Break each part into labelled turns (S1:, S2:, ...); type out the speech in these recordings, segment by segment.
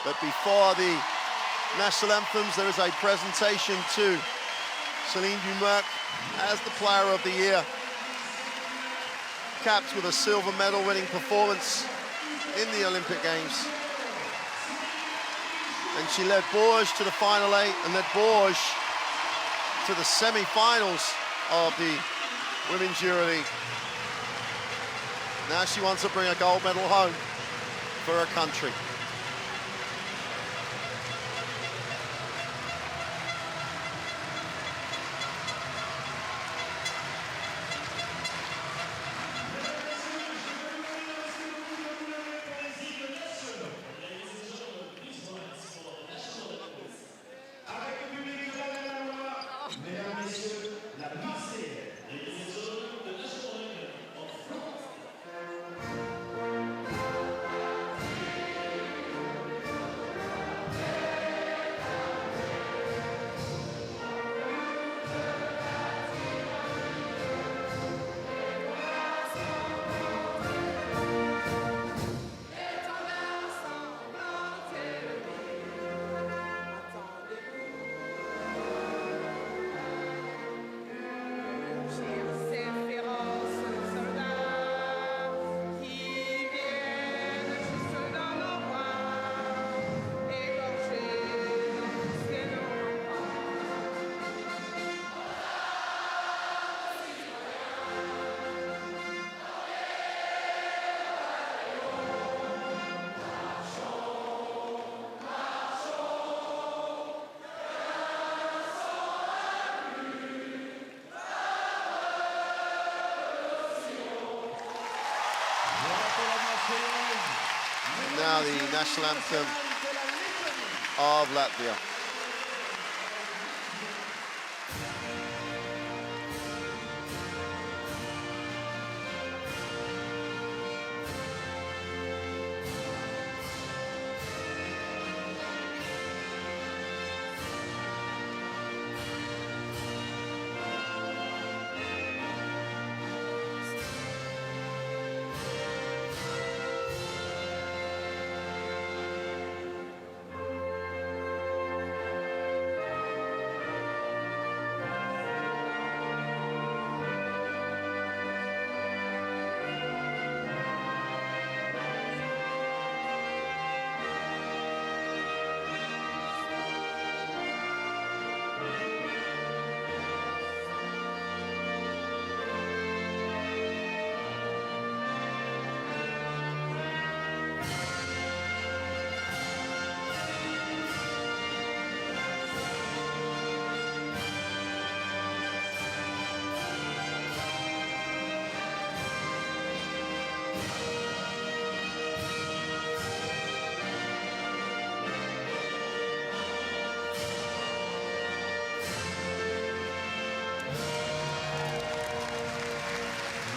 S1: But before the national anthems, there is a presentation to Céline Dumerc as the Player of the Year, capped with a silver medal winning performance in the Olympic Games. And she led Bourges to the final 8 and led Bourges to the semi-finals of the Women's EuroLeague. Now she wants to bring a gold medal home for her country. Now the national anthem of Latvia.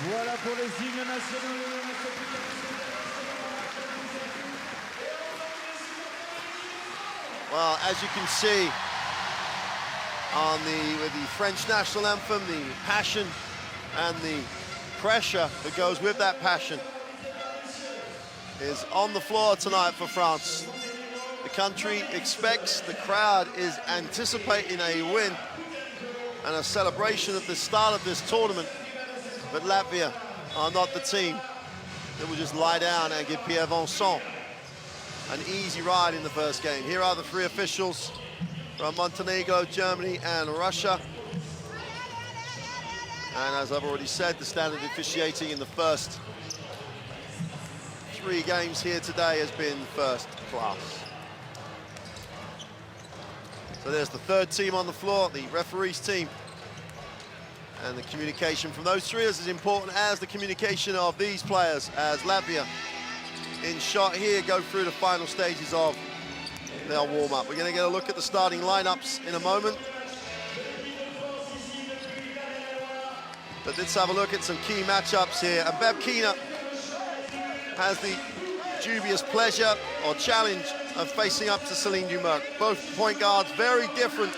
S2: Voilà pour les hymnes nationaux.
S1: Well, as you can see with the French national anthem, the passion and the pressure that goes with that passion is on the floor tonight for France. The country expects, the crowd is anticipating a win and a celebration at the start of this tournament. But Latvia are not the team that will just lie down and give Pierre Vincent an easy ride in the first game. Here are the three officials from Montenegro, Germany, and Russia. And as I've already said, the standard officiating in the first 3 games here today has been first class. So there's the third team on the floor, the referees team. And the communication from those three is as important as the communication of these players, as Latvia in shot here go through the final stages of their warm-up. We're going to get a look at the starting lineups in a moment. But let's have a look at some key matchups here. And Babkina has the dubious pleasure or challenge of facing up to Céline Dumerc. Both point guards very different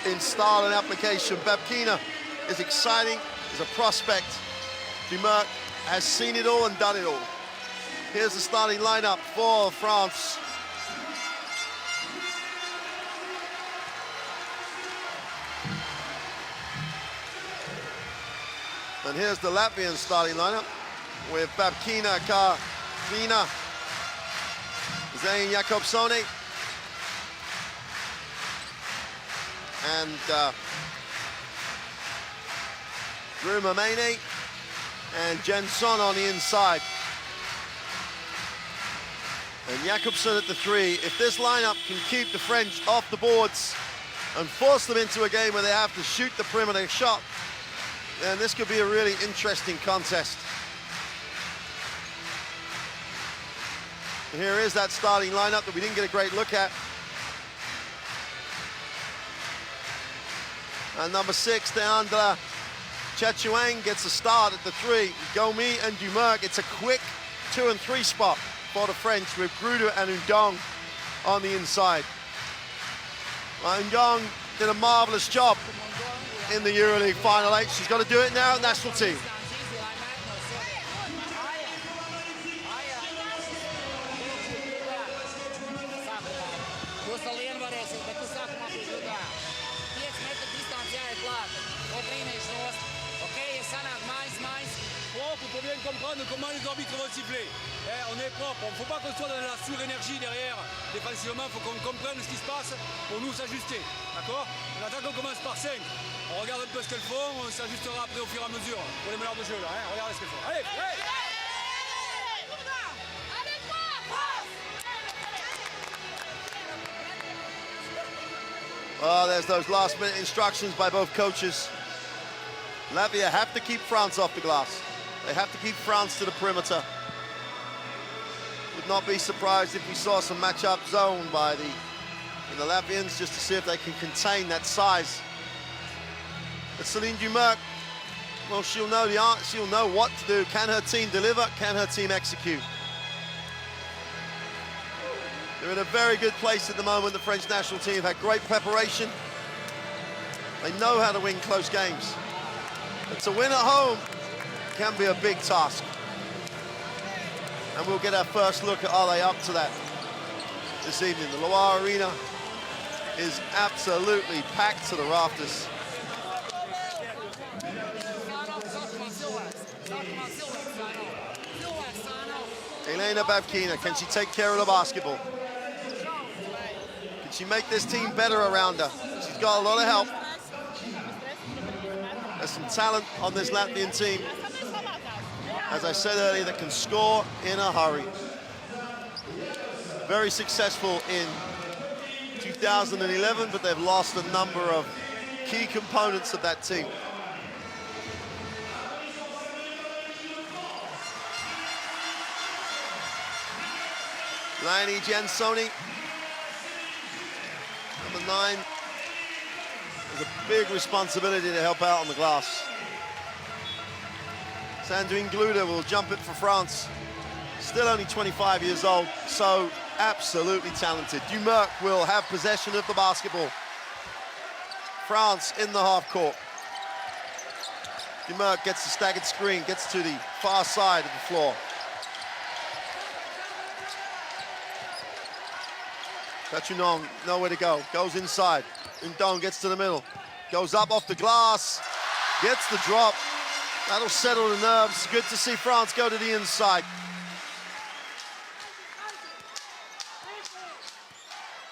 S1: in style and application. Babkina is exciting as a prospect. Dumerc has seen it all and done it all. Here's the starting lineup for France. And here's the Latvian starting lineup with Babkina, Karklina, Zane Jakobsoni, and Rumamene and Jenson on the inside. And Jakobsen at the 3. If this lineup can keep the French off the boards and force them into a game where they have to shoot the perimeter shot, then this could be a really interesting contest. And here is that starting lineup that we didn't get a great look at. And number 6, Deandra Chechuang gets a start at the 3. Gomi and Dumerc, it's a quick 2 and 3 spot for the French with Gruder and Undong on the inside. Undong did a marvelous job in the EuroLeague Final 8. She's got to do it now at national team.
S3: Pour bien comprendre comment les arbitres vont siffler. On est propre, il ne faut pas qu'on soit dans la surénergie derrière. Défensivement, il faut qu'on comprenne ce qui se passe pour nous s'ajuster. D'accord? L'attaque, on commence par 5. On regarde un peu ce qu'elles font, on s'ajustera après au fur et à mesure pour les meneurs de jeu. Là, hein. Regardez ce qu'elles font. Allez, allez.
S1: Oh, there's those last-minute instructions by both coaches. Latvia have to keep France off the glass. They have to keep France to the perimeter. Would not be surprised if we saw some match-up zone by the Latvians just to see if they can contain that size. But Celine Dumerc, well, she'll know the art, she'll know what to do. Can her team deliver? Can her team execute? They're in a very good place at the moment. The French national team have had great preparation. They know how to win close games. But to win at home can be a big task. And we'll get our first look at are they up to that this evening. The Loire Arena is absolutely packed to the rafters. Elena Babkina, can she take care of the basketball? Can she make this team better around her? She's got a lot of help. There's some talent on this Latvian team, as I said earlier, that can score in a hurry. Very successful in 2011, but they've lost a number of key components of that team. Laini Jansoni, number 9, has a big responsibility to help out on the glass. Sandrine Gluder will jump it for France. Still only 25 years old, so absolutely talented. Dumerc will have possession of the basketball. France in the half court. Dumerc gets the staggered screen, gets to the far side of the floor. Tachunong, nowhere to go, goes inside. Undong gets to the middle, goes up off the glass, gets the drop. That'll settle the nerves. Good to see France go to the inside.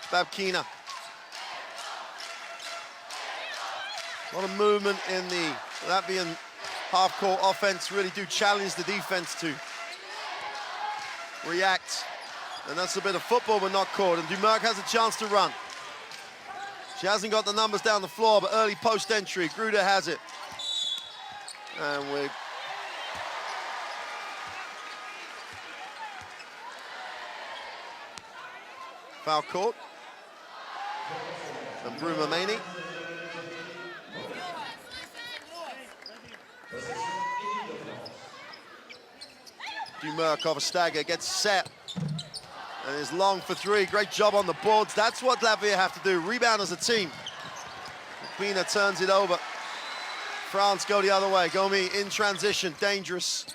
S1: Babkina. A lot of movement in the Latvian half-court offense. Really do challenge the defense to react. And that's a bit of football, but not caught. And Dumerc has a chance to run. She hasn't got the numbers down the floor, but early post entry. Gruder has it. And we foul court. And Brumameni. Dumerc off a stagger, gets set. And is long for 3. Great job on the boards. That's what Latvia have to do. Rebound as a team. Pina turns it over. France go the other way. Gomi in transition, dangerous.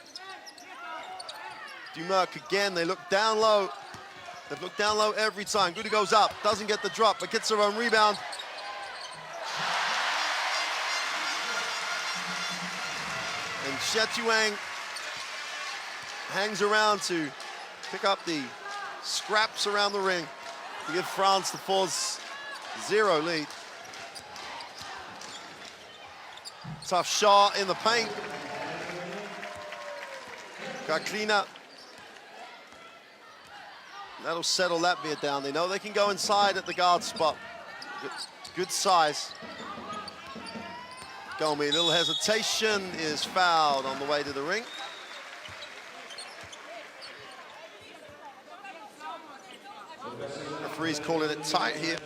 S1: Dumerc again, they look down low. They've looked down low every time. Gruder goes up, doesn't get the drop, but gets her own rebound. And Shetuang hangs around to pick up the scraps around the ring to give France the 4-0 lead. Tough shot in the paint. Kaklina. That'll settle Latvia down. They know they can go inside at the guard spot. Good size. Gomi, a little hesitation, is fouled on the way to the ring. Referee's calling it tight here.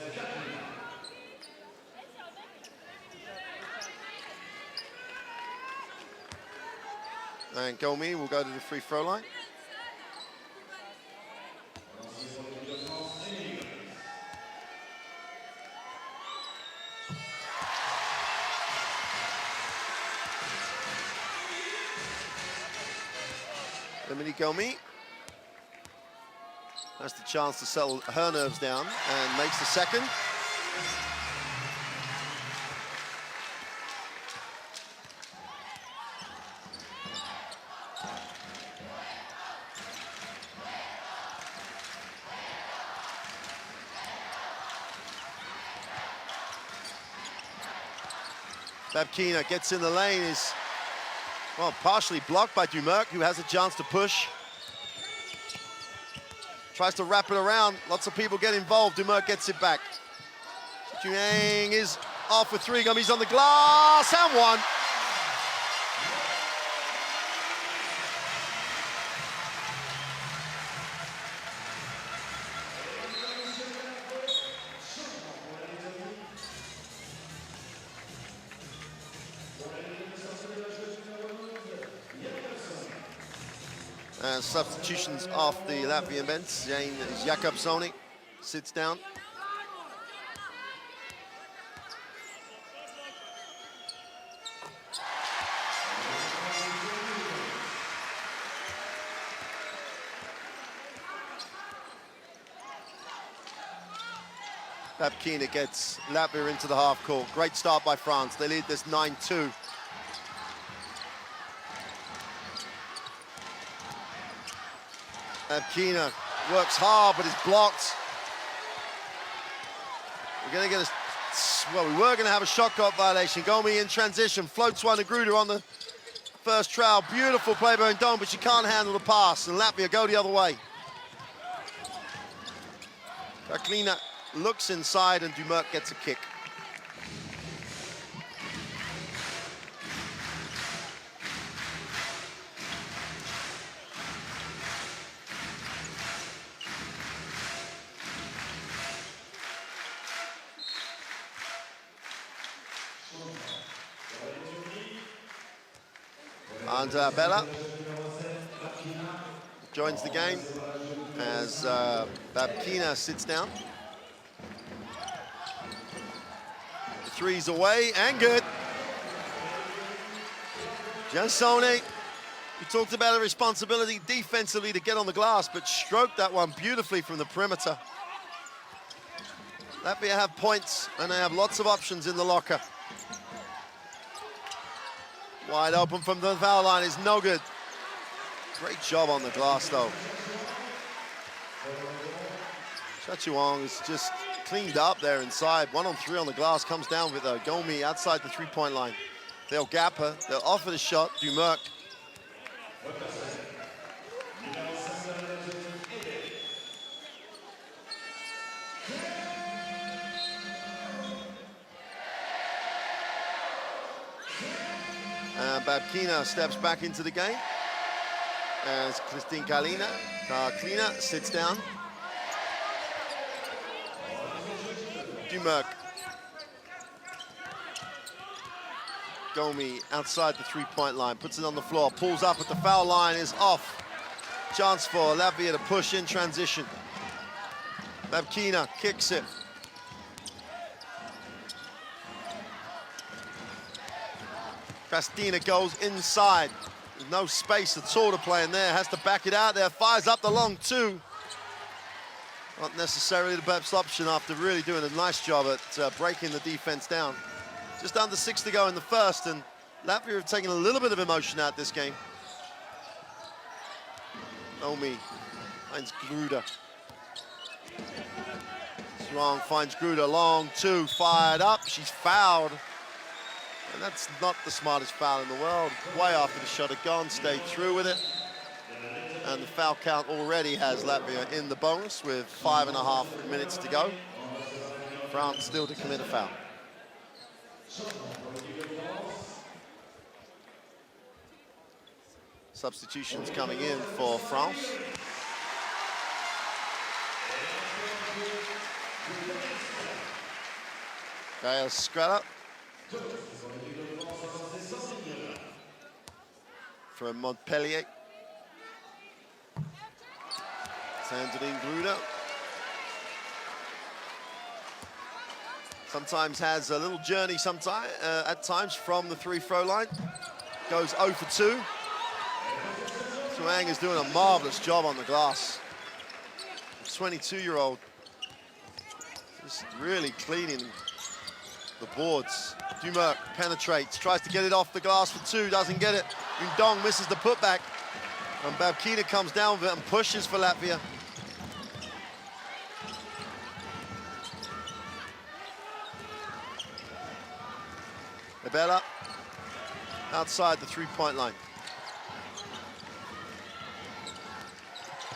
S1: And Gomi will go to the free throw line. Dominique Gomi has the chance to settle her nerves down and makes the second. Babkina gets in the lane, is well, partially blocked by Dumerc, who has a chance to push. Tries to wrap it around. Lots of people get involved. Dumerc gets it back. Juang is off with three. Gomi's on the glass and one. Substitutions off the Latvian bench. Jane Jakobsoni sits down. Babkina gets Latvia into the half court. Great start by France. They lead this 9-2. Babkina works hard, but is blocked. We're going to get a, well, we were going to have a shot clock violation. Gomi in transition, floats one to Gruder on the first trowel. Beautiful play by Ndong, but she can't handle the pass, and Latvia go the other way. Kaklina looks inside, and Dumerc gets a kick. And Bella joins the game as Babkina sits down. The three's away and good. Jansone, we talked about the responsibility defensively to get on the glass, but stroked that one beautifully from the perimeter. Latvia have points and they have lots of options in the locker. Wide open from the foul line is no good. Great job on the glass, though. Shetuang is just cleaned up there inside. 1-on-3 on the glass, comes down with Gomi outside the three-point line. They'll gap her, they'll offer the shot, Dumerc. Babkina steps back into the game as Christine Kaklina sits down. Dumerc. Gomi outside the three-point line, puts it on the floor, pulls up at the foul line, is off. Chance for Latvia to push in transition. Babkina kicks it. Christina goes inside. There's no space at all to play in there. Has to back it out there. Fires up the long two. Not necessarily the best option after really doing a nice job at breaking the defense down. Just under 6 to go in the first, and Latvia have taken a little bit of emotion out this game. Omi finds Gruda. Strong finds Gruda, long two, fired up, she's fouled. And that's not the smartest foul in the world. Way after the shot had gone, stayed through with it. And the foul count already has Latvia in the bonus with 5.5 minutes to go. France still to commit a foul. Substitutions coming in for France. Gael Skrella from Montpellier. Sandrine Gruda. Sometimes has a little journey at times from the free-throw line. Goes 0 for 2. Swang is doing a marvelous job on the glass. The 22-year-old just really cleaning the boards. Dumerc penetrates, tries to get it off the glass for 2, doesn't get it. Undong misses the putback. And Babkina comes down with it and pushes for Latvia. Abella outside the three-point line.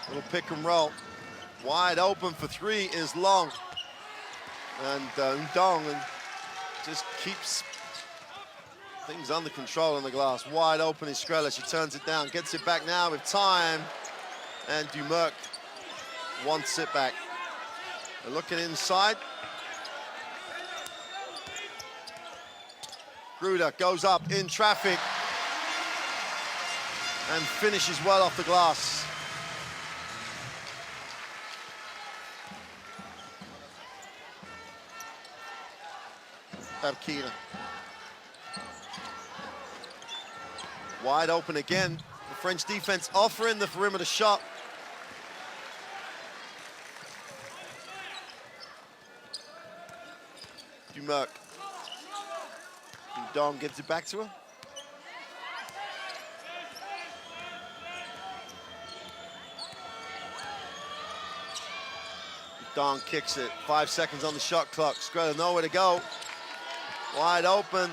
S1: Little pick and roll. Wide open for 3 is Long. And Undong just keeps things under control on the glass. Wide open is Skrella. She turns it down, gets it back now with time. And Dumerc wants it back. They're looking inside. Gruda goes up in traffic and finishes well off the glass. Babkina. Wide open again. The French defense offering the perimeter shot. Dumerc. Dong gives it back to her. Dong kicks it. 5 seconds on the shot clock. Skrella nowhere to go. Wide open.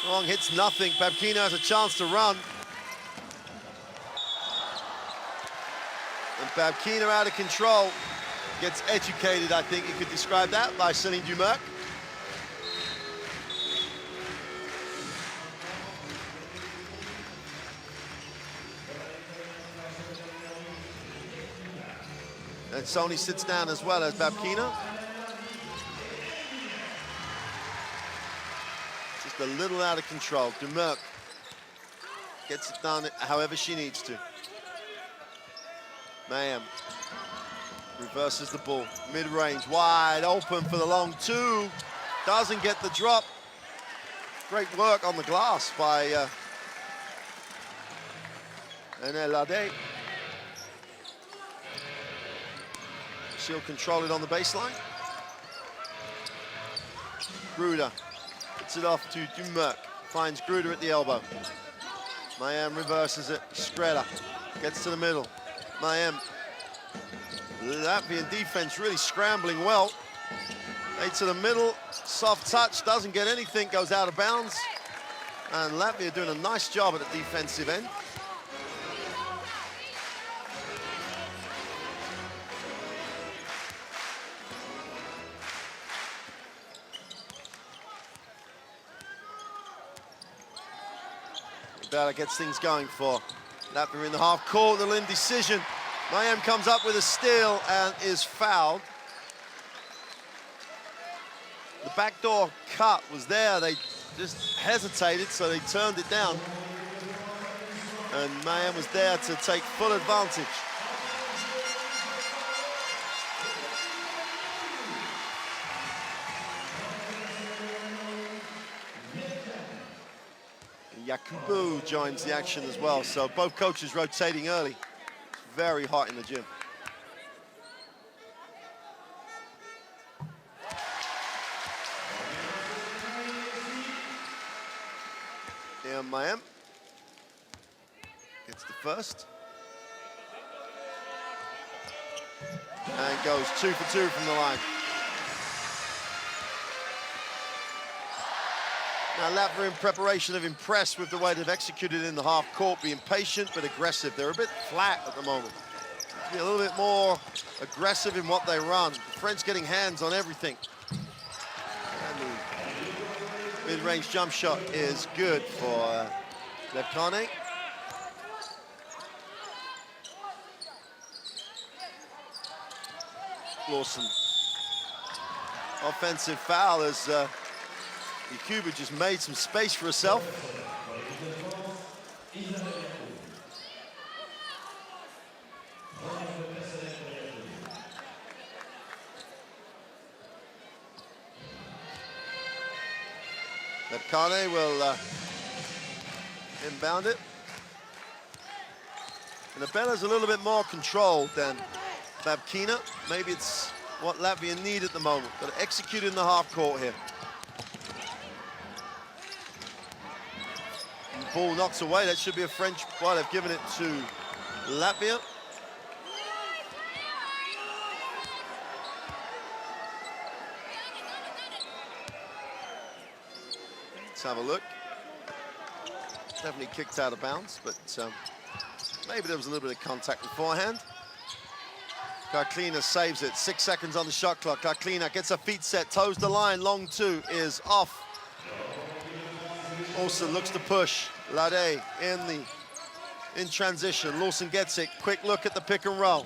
S1: Long hits nothing. Babkina has a chance to run. And Babkina out of control. Gets educated, I think you could describe that, by Céline Dumerc. And Sony sits down as well as Babkina. Just a little out of control. Dumerc gets it done however she needs to. Mayhem reverses the ball. Mid-range, wide open for the long 2. Doesn't get the drop. Great work on the glass by Enel Lade. She'll control it on the baseline. Gruda puts it off to Dumerc. Finds Gruda at the elbow. Mayhem reverses it. Skrella gets to the middle. Mayhem. Latvian defense really scrambling well. They to the middle. Soft touch. Doesn't get anything. Goes out of bounds. And Latvia doing a nice job at the defensive end. Bella gets things going for Latvia in the half court. The indecision. Mayhem comes up with a steal and is fouled. The backdoor cut was there. They just hesitated, so they turned it down. And Mayhem was there to take full advantage. Yakubu joins the action as well, so both coaches rotating early. It's very hot in the gym. Mayem gets the first. And goes 2 for 2 from the line. Now, Latvia in preparation have impressed with the way they've executed in the half court, being patient but aggressive. They're a bit flat at the moment. Be a little bit more aggressive in what they run. The French getting hands on everything. And the mid-range jump shot is good for Lepkane. Lawson. Offensive foul as Yakuba just made some space for herself. Lepkane will inbound it. And Abella's a little bit more controlled than Babkina. Maybe it's what Latvia need at the moment. Got to execute in the half court here. And the ball knocks away. That should be a French ball. They've given it to Latvia. Let's have a look. Definitely kicked out of bounds, but maybe there was a little bit of contact beforehand. Karklina saves it. 6 seconds on the shot clock. Karklina gets her feet set, toes the line. Long two is off. Olsen looks to push. Lade in transition. Lawson gets it. Quick look at the pick and roll.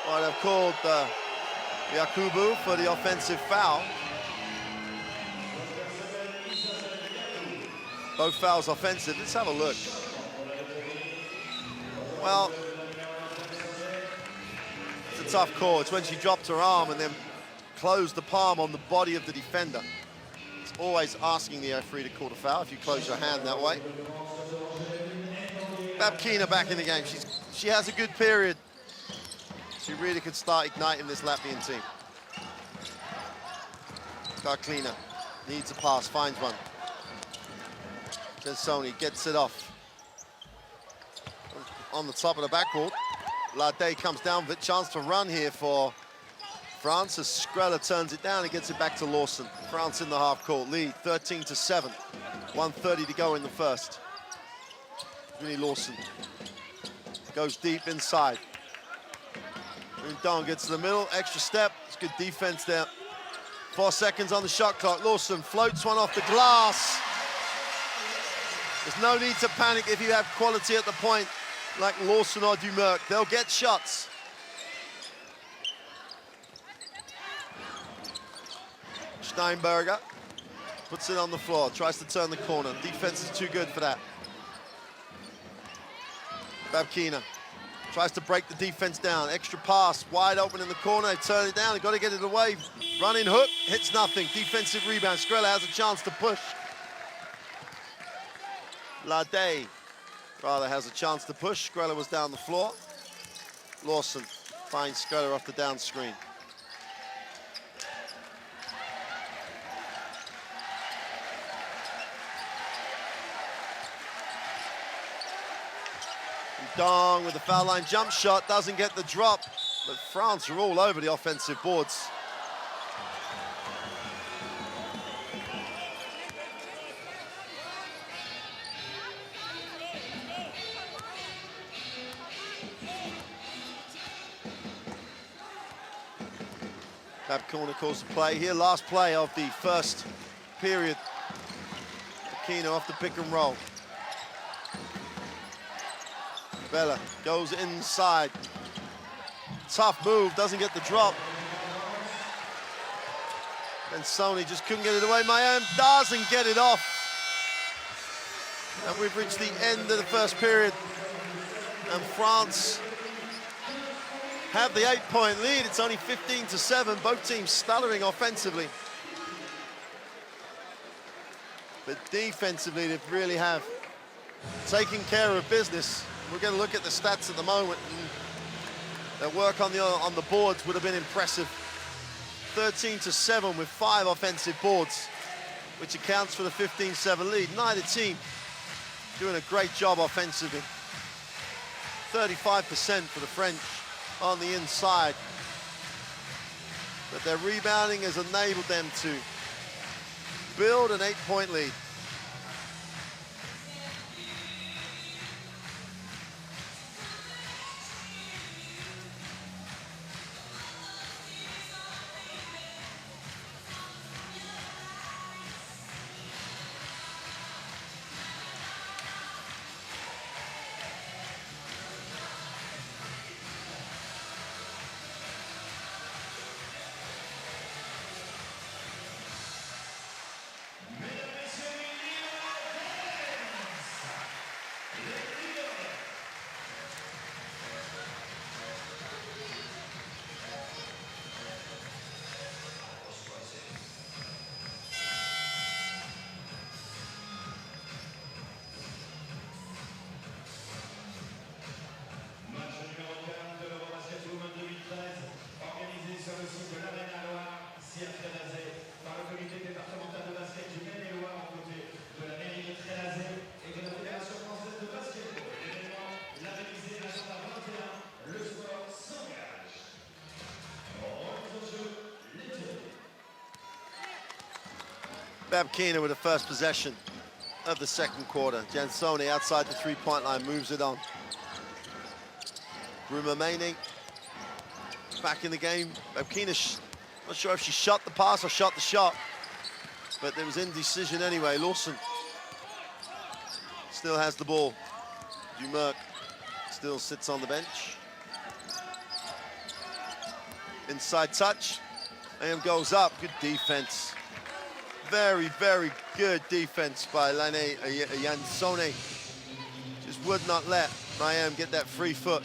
S1: Well, they've called Yakubu for the offensive foul. Both fouls offensive. Let's have a look. Well, it's a tough call. It's when she dropped her arm and then closed the palm on the body of the defender. It's always asking the referee to call the foul if you close your hand that way. Babkina back in the game. She has a good period. She really could start igniting this Latvian team. Karklina needs a pass, finds one. Sony gets it off. On the top of the backboard. Lade comes down with a chance to run here for France as Skrilla turns it down and gets it back to Lawson. France in the half-court lead, 13-7. 1:30 to go in the first. Vinnie Lawson goes deep inside. Don gets to the middle, extra step. It's good defense there. 4 seconds on the shot clock. Lawson floats one off the glass. There's no need to panic if you have quality at the point like Lawson or Dumerc. They'll get shots. Steinberger puts it on the floor, tries to turn the corner. Defense is too good for that. Babkina tries to break the defense down. Extra pass, wide open in the corner. They turn it down, they've got to get it away. Running hook, hits nothing. Defensive rebound. Skrilla has a chance to push. Lade rather has a chance to push. Skrilla was down the floor. Lawson finds Skrilla off the down screen. Dong with the foul line jump shot, doesn't get the drop, but France are all over the offensive boards. Babkina calls the play here. Last play of the first period. Babkina off the pick and roll. Bella goes inside. Tough move, doesn't get the drop. And Sony just couldn't get it away. Mayem doesn't get it off. And we've reached the end of the first period. And France have the 8-point lead. It's only 15-7. Both teams stuttering offensively. But defensively, they really have taken care of business. We're going to look at the stats at the moment. And their work on the boards would have been impressive. 13-7 with 5 offensive boards, which accounts for the 15-7 lead. Neither team doing a great job offensively. 35% for the French on the inside. But their rebounding has enabled them to build an 8-point lead. Babkina with the first possession of the second quarter. Jansoni outside the three-point line moves it on. Rumamene back in the game. Babkina, not sure if she shot the pass or shot the shot, but there was indecision anyway. Lawson still has the ball. Dumerc still sits on the bench. Inside touch. AM goes up. Good defense. Very, very good defense by Lene Jansoni. Just would not let Mayam get that free foot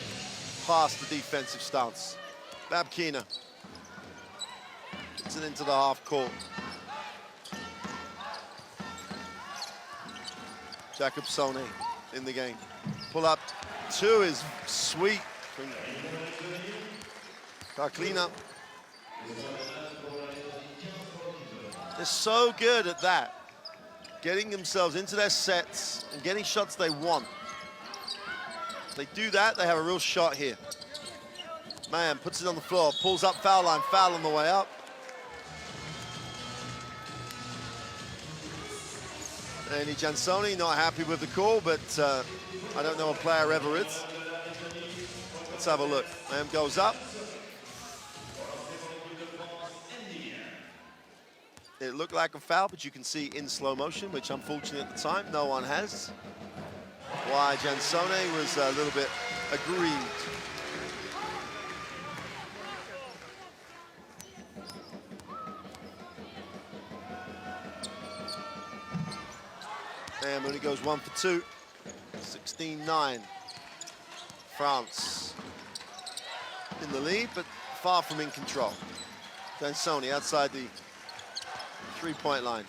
S1: past the defensive stance. Babkina gets it into the half court. Jakobsone in the game. Pull up two is sweet from Karklina. They're so good at that, getting themselves into their sets and getting shots they want. If they do that, they have a real shot here. Man puts it on the floor, pulls up foul line, foul on the way up. Lene Jansoni not happy with the call, but I don't know a player ever is. Let's have a look. Man goes up. It looked like a foul, but you can see in slow motion, which unfortunately at the time, no one has. Why Jansoni was a little bit aggrieved. And when he goes 1 for 2, 16-9. France in the lead, but far from in control. Jansoni outside the three-point line.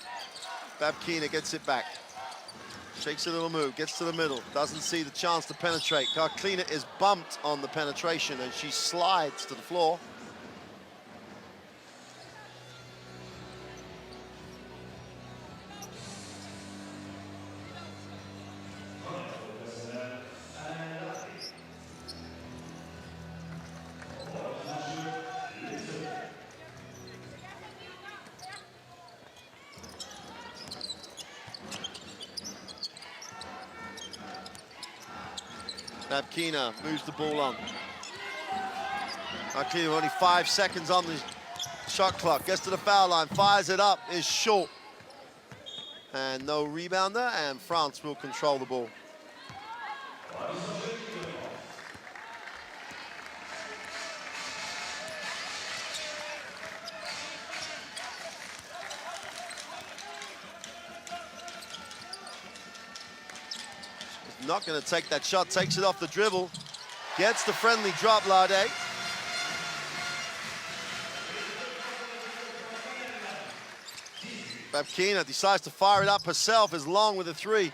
S1: Babkina gets it back. Shakes a little move, gets to the middle, doesn't see the chance to penetrate. Karklina is bumped on the penetration and she slides to the floor. Babkina moves the ball on. Babkina only 5 seconds on the shot clock. Gets to the foul line, fires it up, is short. And no rebounder, and France will control the ball. Not going to take that shot, takes it off the dribble, gets the friendly drop, Lade. Babkina decides to fire it up herself, is long with a three.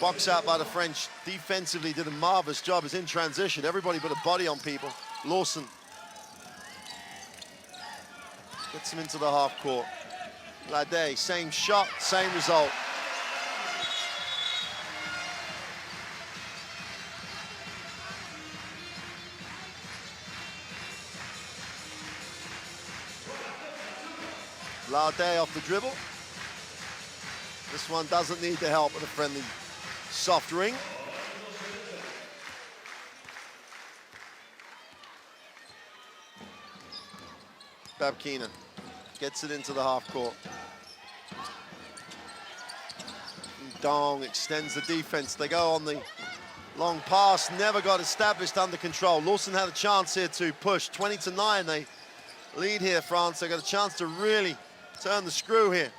S1: Box out by the French. Defensively did a marvelous job, is in transition. Everybody put a body on people. Lawson. Gets him into the half court. Lade, same shot, same result. Lade off the dribble. This one doesn't need the help of a friendly soft ring. Babkina gets it into the half court. Dong extends the defense. They go on the long pass, never got established under control. Lawson had a chance here to push. 20-9, they lead here, France. They got a chance to really turn the screw here.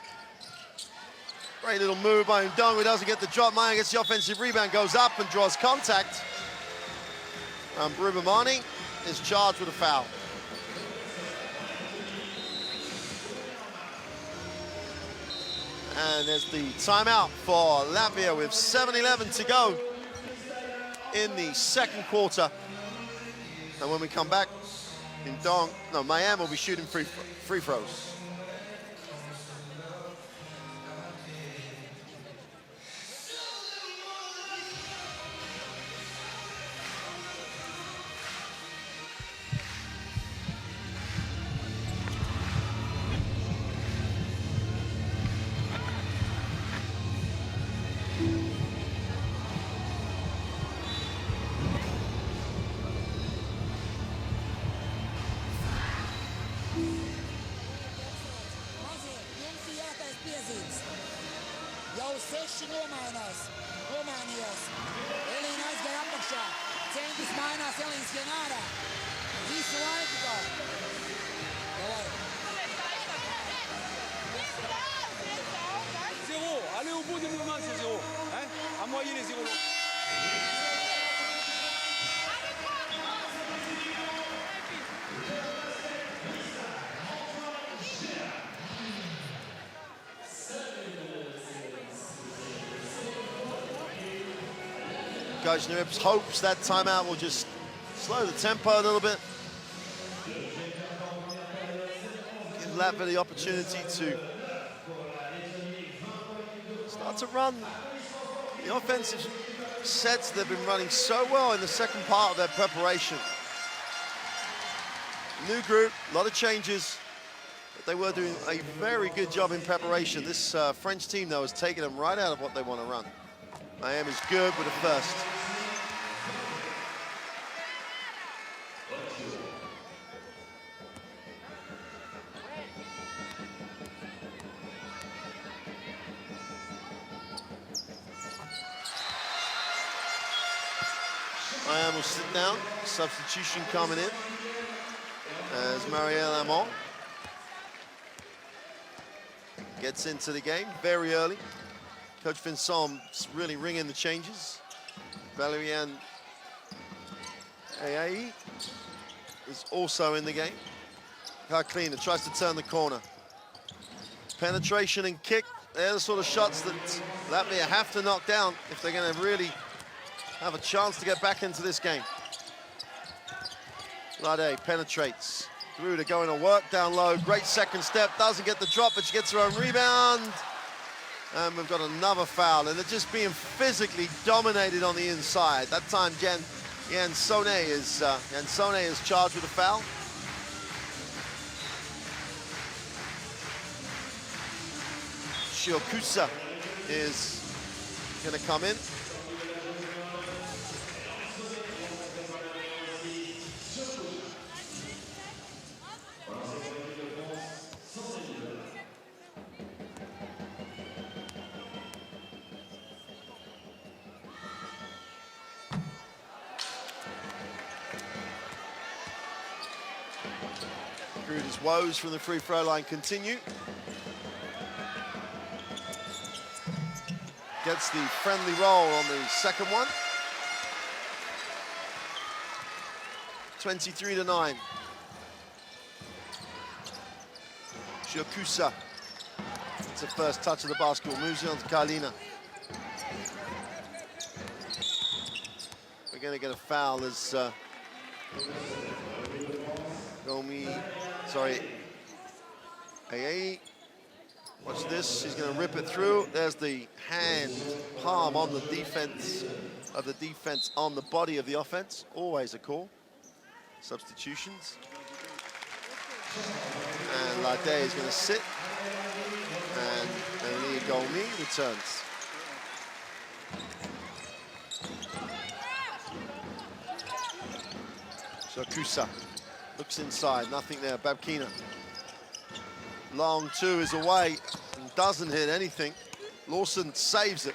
S1: Great little move by Dong, who doesn't get the drop. Maya gets the offensive rebound, goes up and draws contact. And Brubamani is charged with a foul. And there's the timeout for Latvia with 7:11 to go in the second quarter. And when we come back, Miami will be shooting free throws. Coach Nips hopes that timeout will just slow the tempo a little bit. Give Latvia the opportunity to start to run the offensive sets they've been running so well in the second part of their preparation. New group, a lot of changes, but they were doing a very good job in preparation. This French team, though, has taken them right out of what they want to run. Miami's good with a first. Miami will sit down. Substitution coming in as Marielle Amon gets into the game very early. Coach Vincent's really ringing the changes. Valerian Ayai is also in the game. Karklina tries to turn the corner. Penetration and kick, they're the sort of shots that Latvia have to knock down if they're going to really have a chance to get back into this game. Lade penetrates through to go in a work down low. Great second step, doesn't get the drop, but she gets her own rebound. And we've got another foul, and they're just being physically dominated on the inside. That time, Jansone is charged with a foul. Shiokusa is going to come in. His woes from the free throw line continue. Gets the friendly roll on the second one. 23-9. Shiokusa. It's the first touch of the basketball. Moves it on to Karlina. We're going to get a foul as Hey, watch this, he's gonna rip it through. There's the hand palm on the defense on the body of the offense. Always a call. Substitutions. And Lade is gonna sit. And Golmi returns. So Kusa looks inside, nothing there. Babkina. Long two is away and doesn't hit anything. Lawson saves it.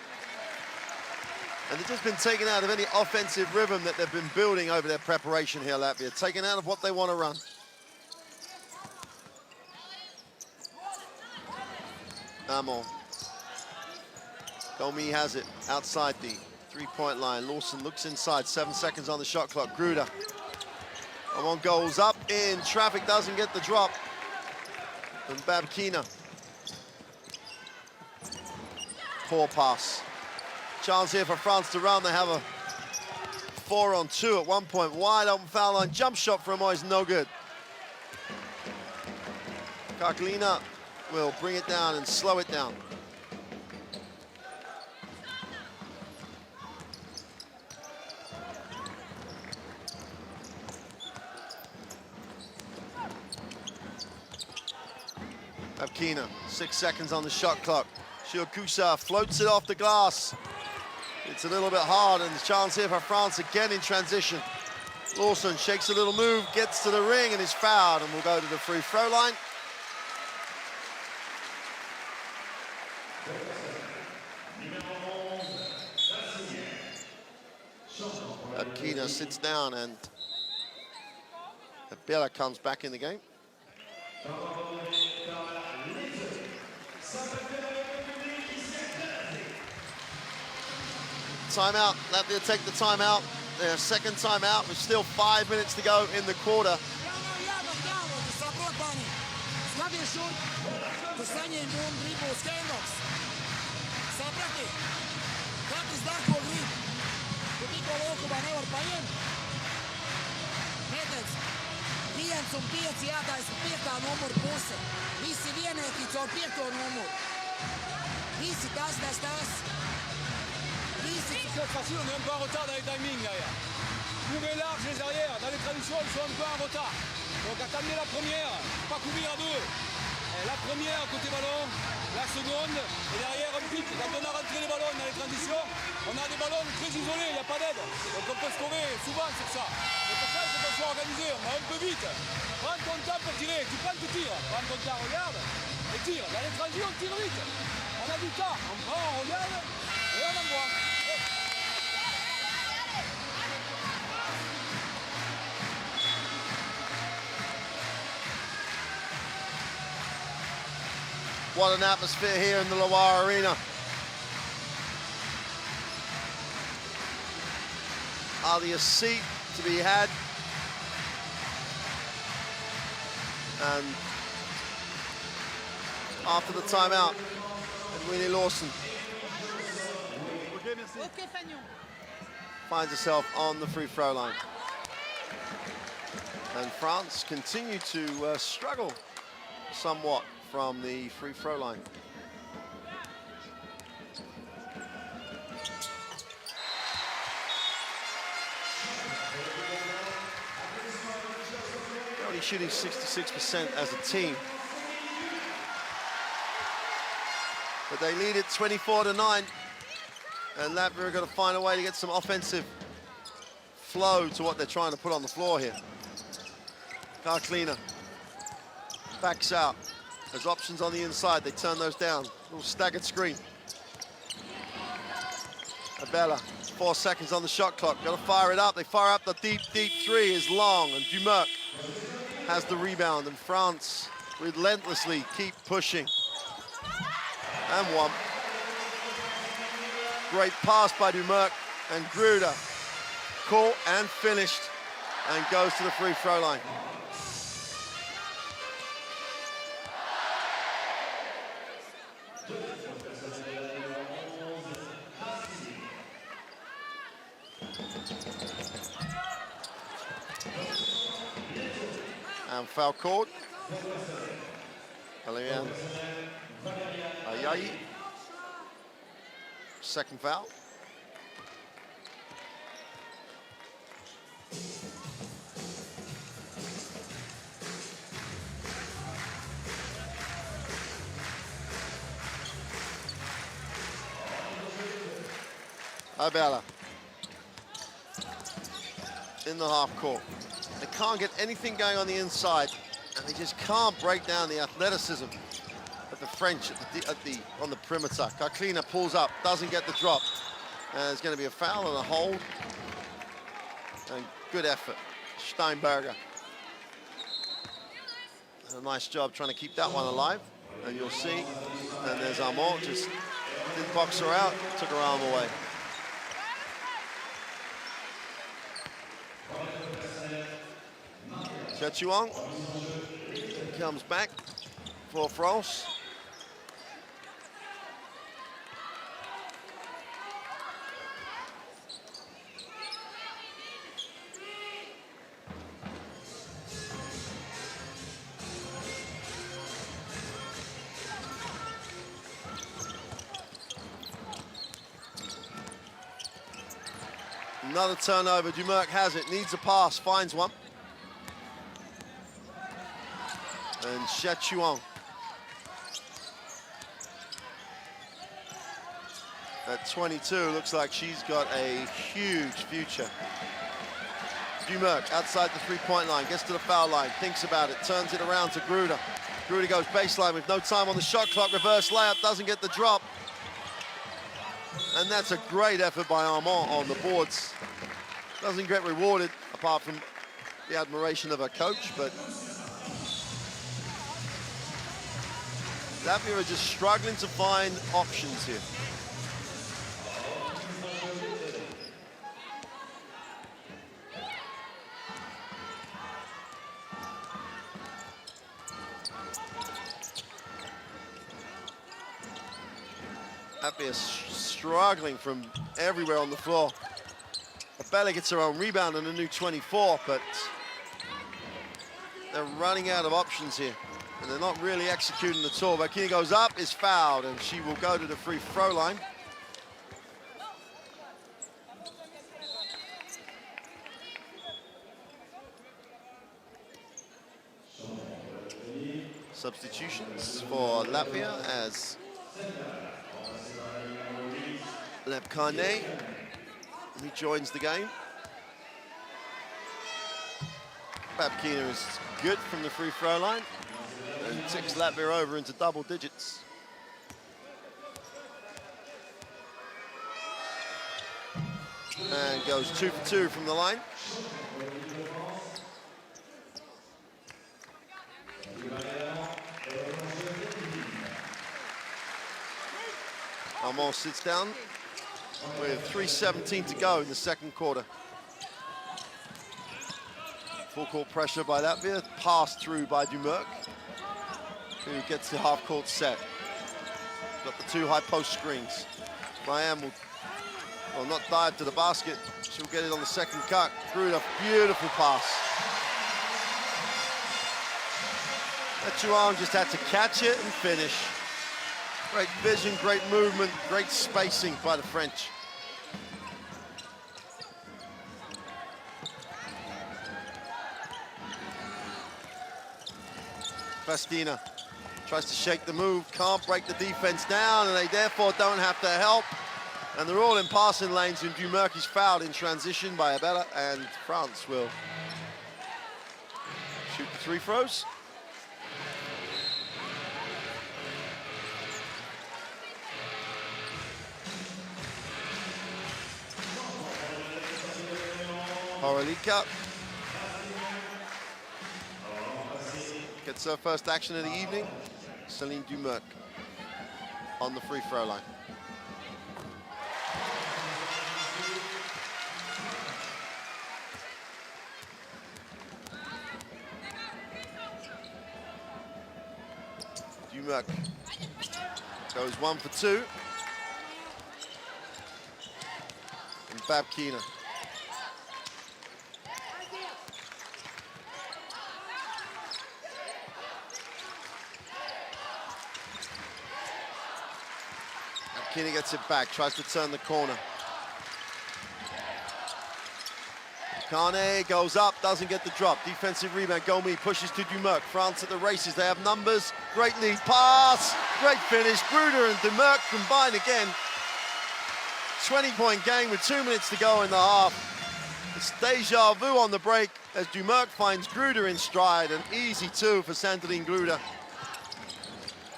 S1: And they've just been taken out of any offensive rhythm that they've been building over their preparation here, Latvia. Taken out of what they want to run. Amor. Golmi has it outside the three-point line. Lawson looks inside, 7 seconds on the shot clock. Gruder. Amon goes up in traffic, doesn't get the drop. And Babkina. Poor pass. Chance here for France to run. They have a 4-on-2 at one point. Wide open foul line. Jump shot from Moy is no good. Kaklina will bring it down and slow it down. Babkina, 6 seconds on the shot clock. Shiokusa floats it off the glass. It's a little bit hard, and the chance here for France again in transition. Lawson shakes a little move, gets to the ring, and is fouled, and will go to the free throw line. Babkina sits down, and Bella comes back in the game. Timeout. Latvia take the timeout. Their second timeout with still 5 minutes to go in the quarter.
S3: C'est facile, on est un peu en retard dans les timings derrière. Couvrez large les arrières, dans les transitions ils sont un peu en retard. Donc attendez la première, pas couvrir à deux. Et la première côté ballon, la seconde, et derrière un pic. Quand on a rentré les ballons dans les transitions, on a des ballons très isolés, il n'y a pas d'aide. Donc on peut scorer souvent sur ça. Et pour ça il faut qu'on soit organisé, on va un peu vite. Prends ton temps pour tirer, tu prends, tu tires. Prends ton temps, regarde, et tire. Dans les transitions on tire vite. On a du temps, on prend, on regarde, et on envoie.
S1: What an atmosphere here in the Loire Arena. Hardly a seat to be had. And after the timeout, Winnie Lawson finds herself on the free throw line. And France continue to struggle somewhat from the free throw line. They're only shooting 66% as a team. But they lead it 24-9. And Latvia are going to find a way to get some offensive flow to what they're trying to put on the floor here. Kaklina backs out. There's options on the inside, they turn those down. Little staggered screen. Abella, 4 seconds on the shot clock. Gotta fire it up. They fire up the deep, deep three is long, and Dumerc has the rebound, and France relentlessly keep pushing. And one. Great pass by Dumerc, and Gruder caught and finished, and goes to the free throw line. And foul called Valerian Ayayi. Second foul. Abella in the half court. They can't get anything going on the inside, and they just can't break down the athleticism of the French on the perimeter. Kaklina pulls up, doesn't get the drop. There's going to be a foul and a hold. And good effort, Steinberger. A nice job trying to keep that one alive. And you'll see, and there's Armand, just didn't box her out, took her arm away. Chechuang comes back for France. Another turnover, Dumerc has it, needs a pass, finds one. And Chechuang at 22, looks like she's got a huge future. Dumerc outside the three-point line, gets to the foul line, thinks about it, turns it around to Gruder. Gruder goes baseline with no time on the shot clock, reverse layup, doesn't get the drop. And that's a great effort by Armand on the boards. Doesn't get rewarded, apart from the admiration of her coach, but Latvia are just struggling to find options here. Latvia struggling from everywhere on the floor. Bella gets her own rebound and a new 24, but they're running out of options here. And they're not really executing at all. Bakina goes up, is fouled, and she will go to the free throw line. Substitutions for Latvia as Lepkane rejoins the game. Babkina is good from the free throw line and ticks Latvia over into double digits. And goes 2 for 2 from the line. Armand sits down with 3:17 to go in the second quarter. Full court pressure by Latvia, passed through by Dumerc, who gets the half court set. Got the two high post screens. Ryan will not dive to the basket. She'll get it on the second cut. Through a beautiful pass. Chuang just had to catch it and finish. Great vision, great movement, great spacing by the French. Fastina tries to shake the move, can't break the defense down, and they therefore don't have to help. And they're all in passing lanes, and Dumerc is fouled in transition by Abella, and France will shoot the three throws. Horalika gets her first action of the evening. Celine Dumerc on the free throw line. Dumerc goes 1 for 2. And Babkina. Keener gets it back, tries to turn the corner. Kane goes up, doesn't get the drop. Defensive rebound, Gomi pushes to Dumerc. France at the races, they have numbers. Great lead pass, great finish. Gruder and Dumerc combine again. 20-point game with 2 minutes to go in the half. It's deja vu on the break as Dumerc finds Gruder in stride. An easy two for Sandelin Gruder.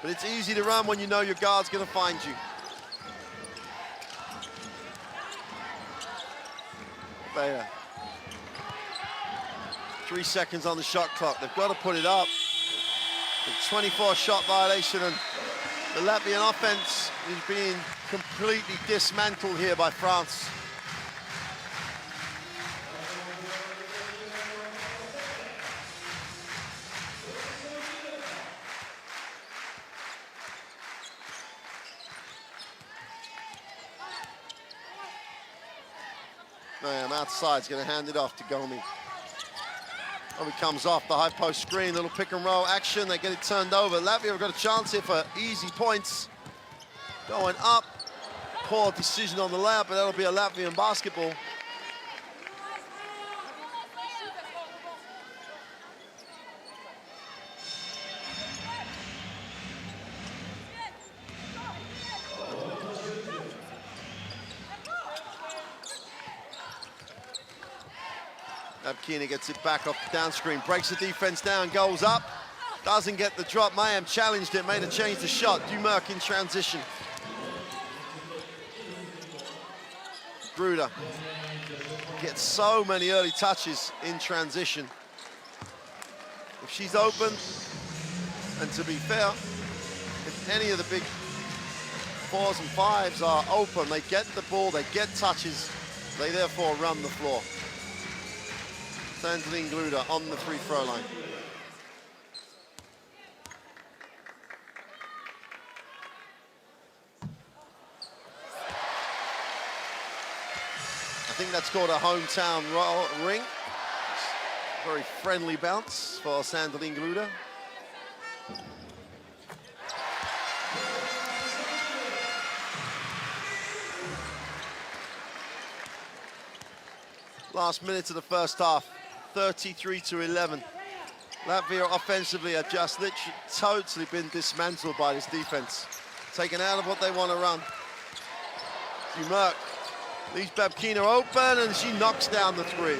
S1: But it's easy to run when you know your guard's gonna find you. Bayer. 3 seconds on the shot clock. They've got to put it up. The 24 shot violation, and the Latvian offense is being completely dismantled here by France. Man, outside's going to hand it off to Gomi. Oh, he comes off the high post screen, little pick and roll action. They get it turned over. Latvia have got a chance here for easy points. Going up. Poor decision on the layup, but that'll be a Latvian basketball. Keener gets it back off the down screen, breaks the defense down, goes up, doesn't get the drop. Mayhem challenged it, made a change to shot. Dumerc in transition. Gruder gets so many early touches in transition. If she's open, and to be fair, if any of the big 4s and 5s are open, they get the ball, they get touches, they therefore run the floor. Sandelin Gruder on the free throw line. I think that's called a hometown ring. Very friendly bounce for Sandelin Gruder. Last minute of the first half. 33-11. Latvia offensively have just literally totally been dismantled by this defense. Taken out of what they want to run. Dumerc leaves Babkina open and she knocks down the three.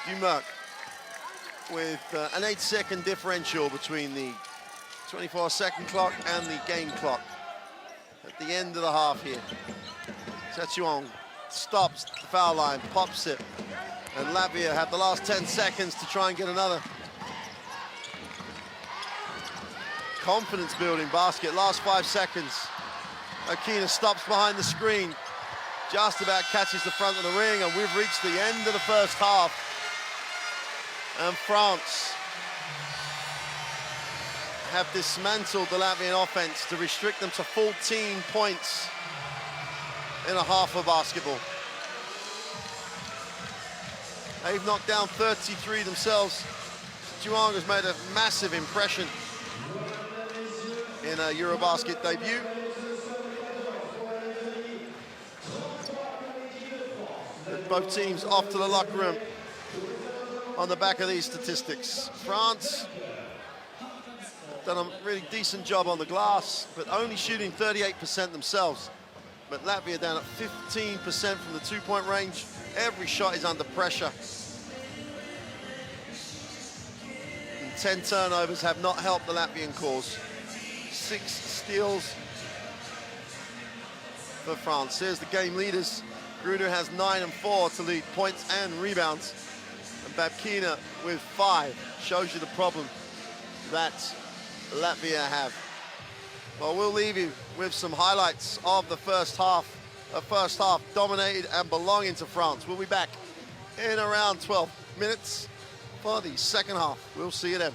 S1: Dumerc with an 8-second differential between the 24-second clock and the game clock. At the end of the half here. Setsuong stops the foul line, pops it, and Latvia have the last 10 seconds to try and get another confidence-building basket. Last 5 seconds. Akina stops behind the screen, just about catches the front of the ring, and we've reached the end of the first half. And France have dismantled the Latvian offense to restrict them to 14 points in a half of basketball. They've knocked down 33 themselves. Juang has made a massive impression in a EuroBasket debut. Both teams off to the locker room on the back of these statistics. France done a really decent job on the glass, but only shooting 38% themselves. But Latvia down at 15% from the two-point range. Every shot is under pressure. And 10 turnovers have not helped the Latvian cause. 6 steals for France. Here's the game leaders. Gruder has 9 and 4 to lead points and rebounds. And Babkina with 5 shows you the problem that Latvia have. Well, we'll leave you with some highlights of the first half. The first half dominated and belonging to France. We'll be back in around 12 minutes for the second half. We'll see you then.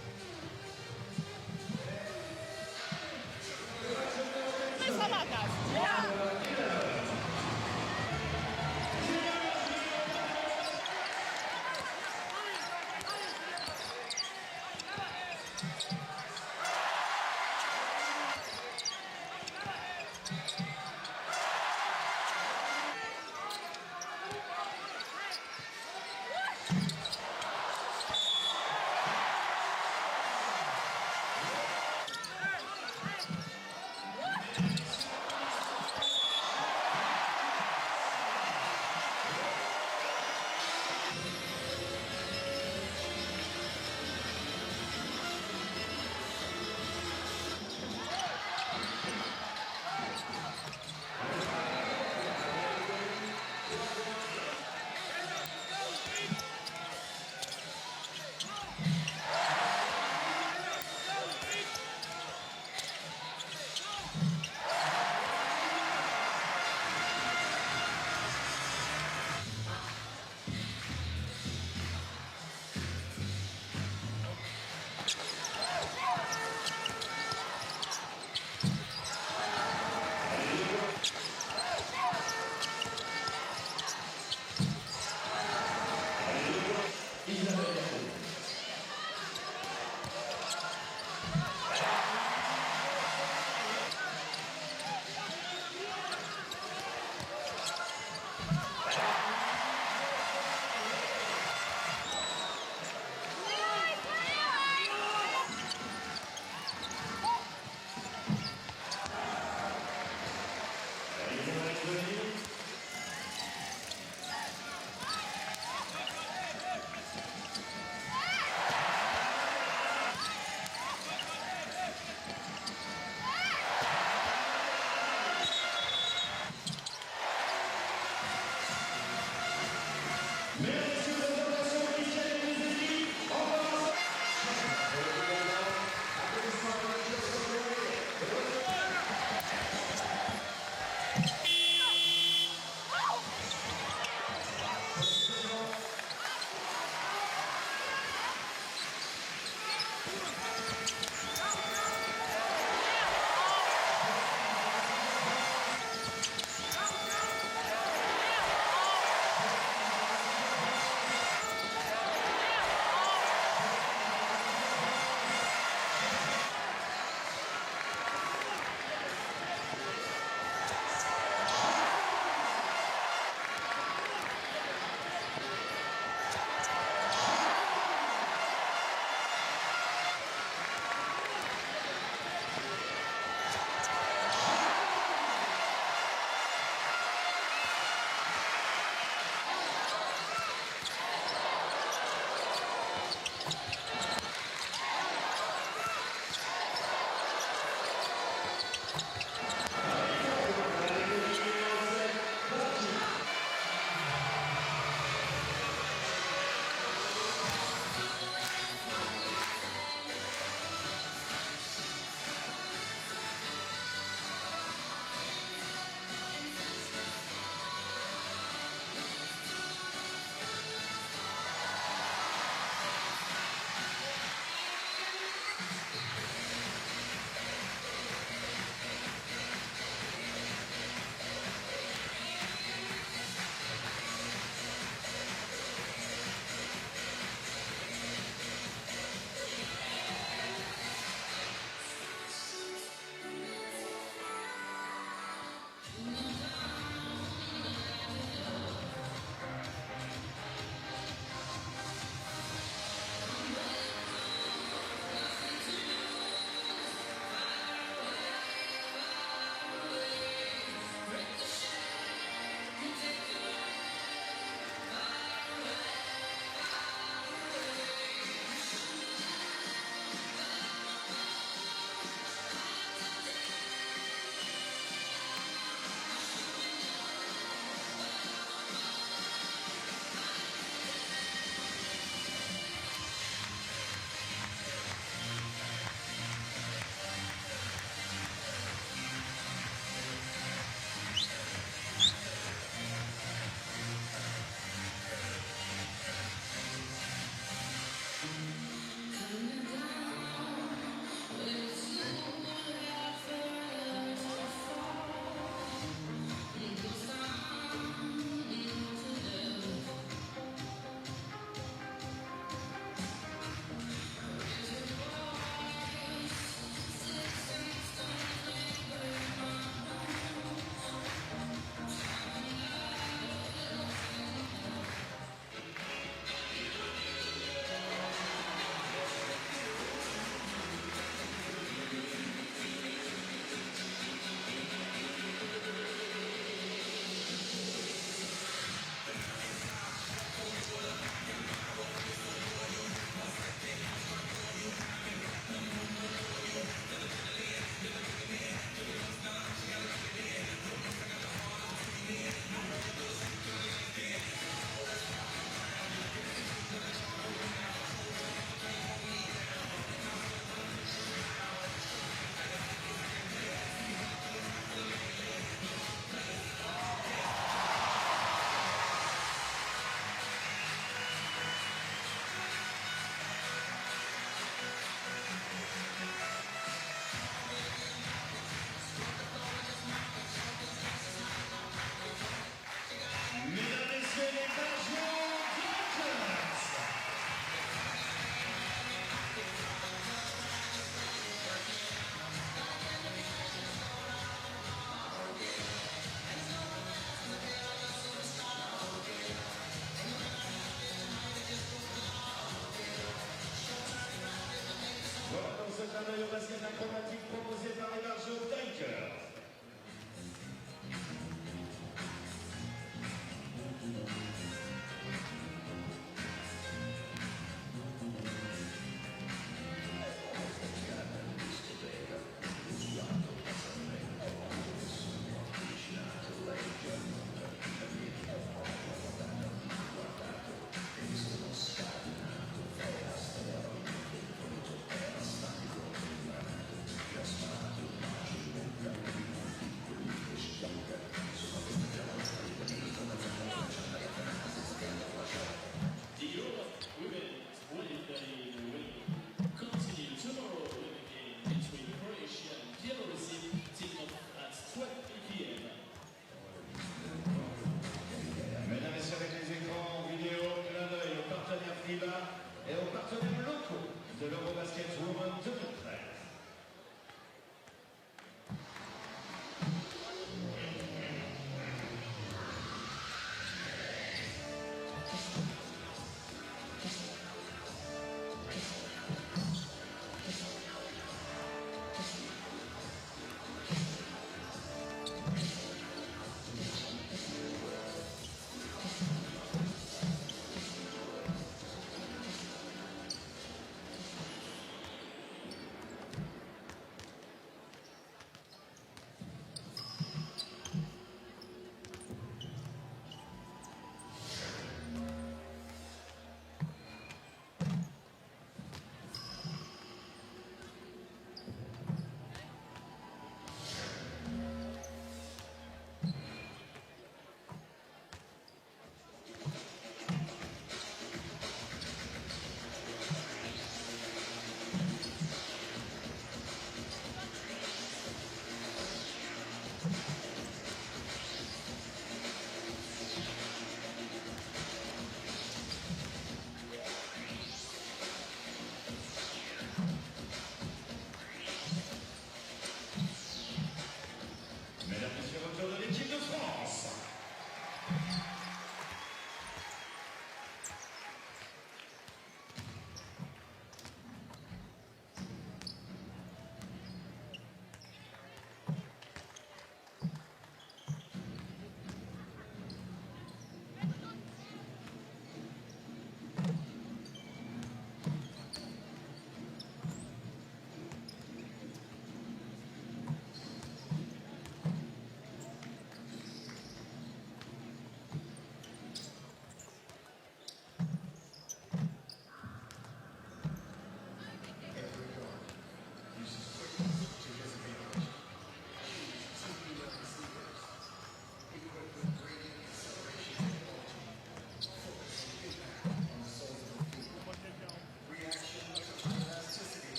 S2: EuroBasket acrobatique proposé par les margeaux Dunker.
S4: Just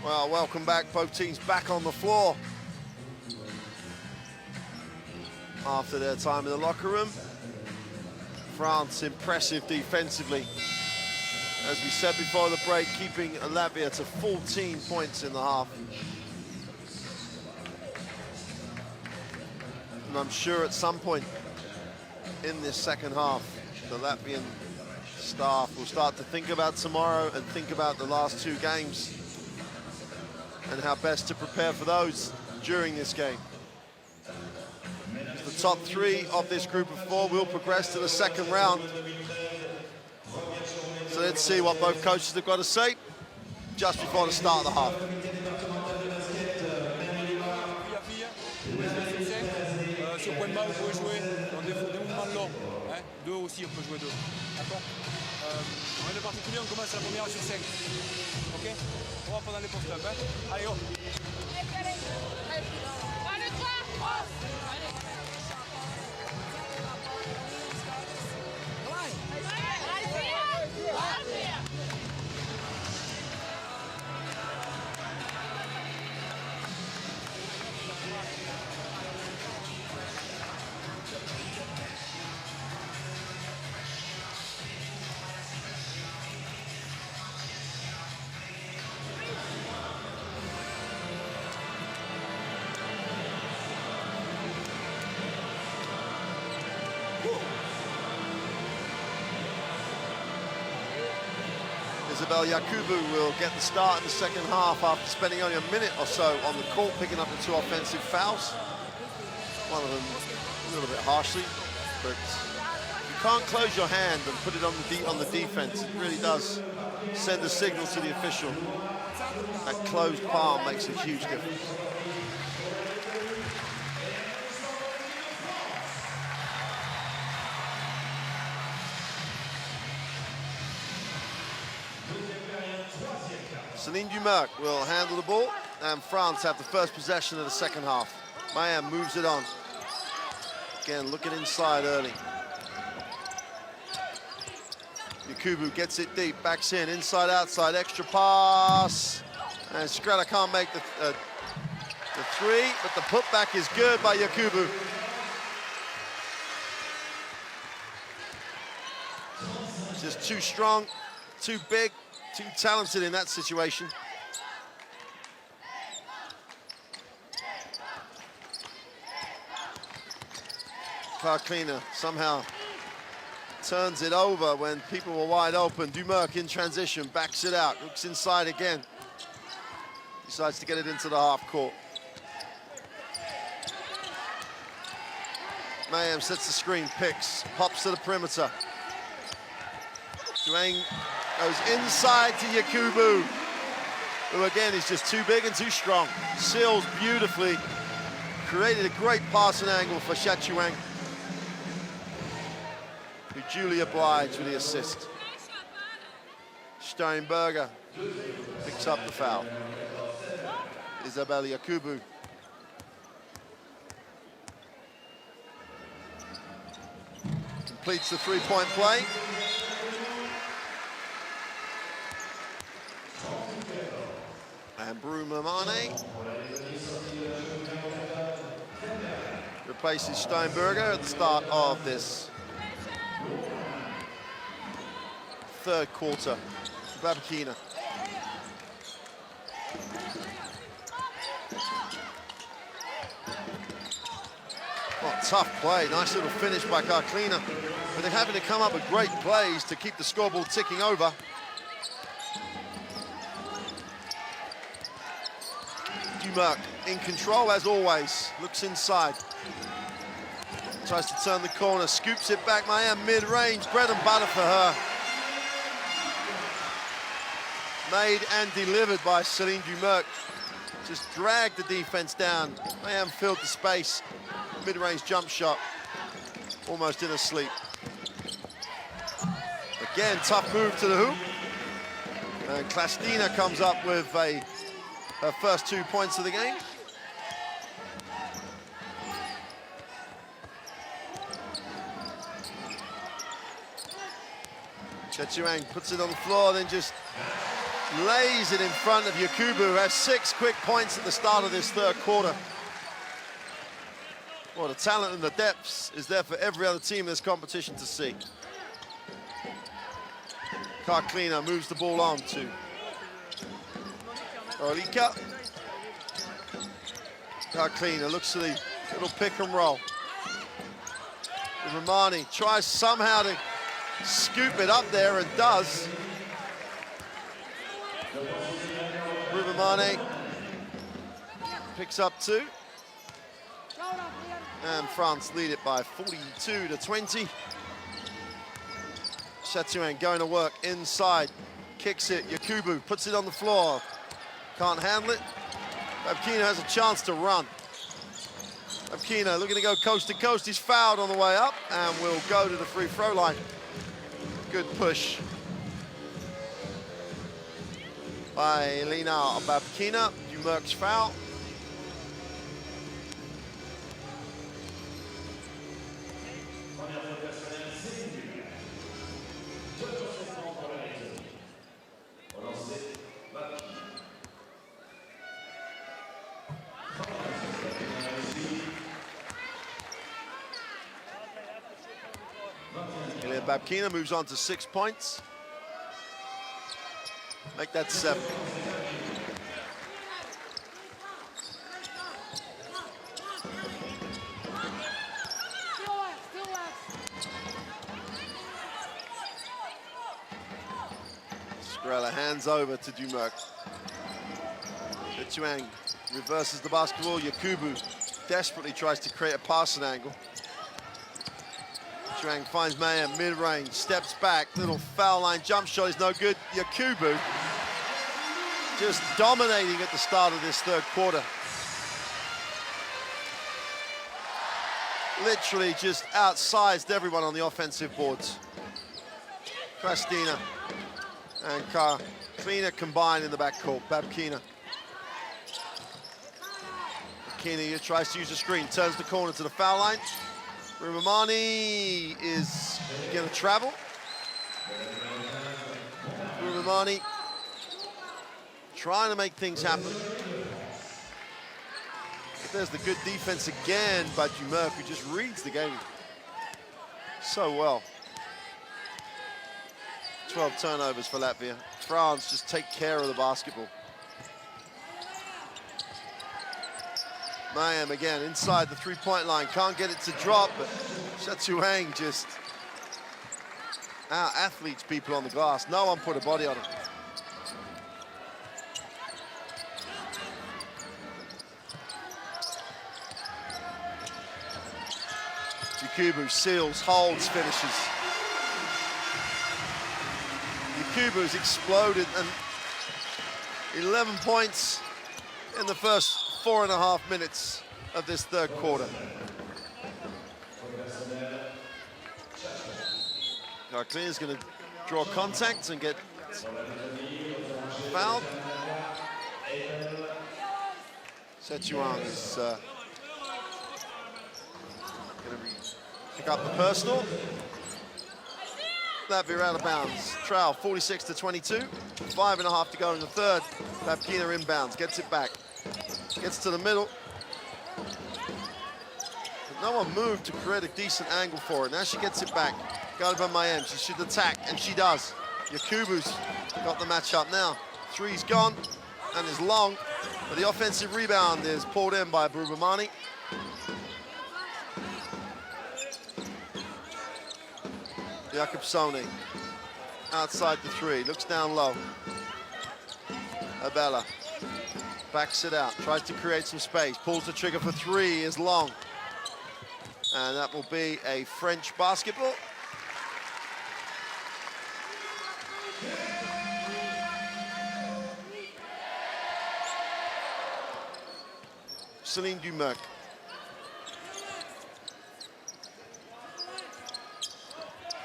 S1: Well, welcome back. Both teams back on the floor after their time in the locker room. France impressive defensively. As we said before the break, keeping Latvia to 14 points in the half. And I'm sure at some point in this second half, the Latvian staff will start to think about tomorrow and think about the last two games and how best to prepare for those during this game. The top three of this group of four will progress to the second round. So let's see what both coaches have got to say just before the start of the half.
S3: Sur point de balle, vous pouvez jouer dans des mouvements longs. Hein. Deux aussi, on peut jouer deux. D'accord. Rien de particulier, on commence la première sur 5. Ok. On va pendant les post-up. Hein. Allez, hop.
S1: Yakubu will get the start in the second half after spending only a minute or so on the court, picking up the two offensive fouls. One of them a little bit harshly, but you can't close your hand and put it on the defense. It really does send a signal to the official. That closed palm makes a huge difference. Céline Dumerc will handle the ball, and France have the first possession of the second half. Mayam moves it on. Again, looking inside early. Yakubu gets it deep, backs in, inside, outside, extra pass. And Skrela can't make the three, but the putback is good by Yakubu. Just too strong, too big, too talented in that situation. Karklina somehow turns it over when people were wide open. Dumerc in transition, backs it out, looks inside again. Decides to get it into the half court. Mayhem sets the screen, picks, pops to the perimeter. Duang goes inside to Yakubu, who again is just too big and too strong. Seals beautifully, created a great passing angle for Shachuang, who duly obliged with the assist. Steinberger picks up the foul. Isabelle Yakubu. Completes the three-point play. And Bruma Mane replaces Steinberger at the start of this third quarter. Babakina. Oh, tough play, nice little finish by Karklina. But they're having to come up with great plays to keep the scoreboard ticking over. Dumerc in control as always, looks inside. Tries to turn the corner, scoops it back, Mayam mid-range, bread and butter for her. Made and delivered by Céline Dumerc. Just dragged the defense down. Mayam filled the space, mid-range jump shot, almost in her sleep. Again, tough move to the hoop. And Klastina comes up with her first 2 points of the game. Chechuang puts it on the floor, then just lays it in front of Yakubu, who has 6 quick points at the start of this third quarter. Well, the talent and the depths is there for every other team in this competition to see. Karklina moves the ball on to Orlika. Karklina looks to the little pick and roll. Romani tries somehow to scoop it up there and does. Romani picks up 2. And France lead it by 42-20. Chatouin going to work inside, kicks it, Yakubu puts it on the floor. Can't handle it. Babkina has a chance to run. Babkina looking to go coast to coast. He's fouled on the way up and will go to the free throw line. Good push by Elena Babkina. Dumerc's foul. Babkina moves on to 6 points. Make that 7. Skrella hands over to Dumerc. Chatouin reverses the basketball. Yakubu desperately tries to create a passing angle. Chuang finds Mayhem mid-range, steps back, little foul line jump shot is no good. Yakubu just dominating at the start of this third quarter. Literally just outsized everyone on the offensive boards. Krastina and Karklina combined in the backcourt. Babkina. Babkina tries to use a screen, turns the corner to the foul line. Rumamani is going to travel. Rumamani trying to make things happen. There's the good defense again by Dumerc, who just reads the game so well. 12 turnovers for Latvia. France just take care of the basketball. Mayhem again inside the three-point line, can't get it to drop, but Chatouin just out-athletes people on the glass. No one put a body on him. Yakubu seals, holds, finishes. Yakubu's exploded, and 11 points in the first 4.5 minutes of this third quarter. Karklina's going to draw contact and get fouled. Chatouin is going to pick up the personal. Latvia out of bounds. Trail 46-22. 5.5 to go in the third. Babkina inbounds, gets it back. Gets to the middle. But no one moved to create a decent angle for it. Now she gets it back. Guarded by Mayhem. She should attack, and she does. Yakubu's got the matchup now. Three's gone and is long, but the offensive rebound is pulled in by Brubamani. Jakobsoni outside the three, looks down low. Abella backs it out, tries to create some space, pulls the trigger for three, is long. And that will be a French basketball. Celine Dumerc.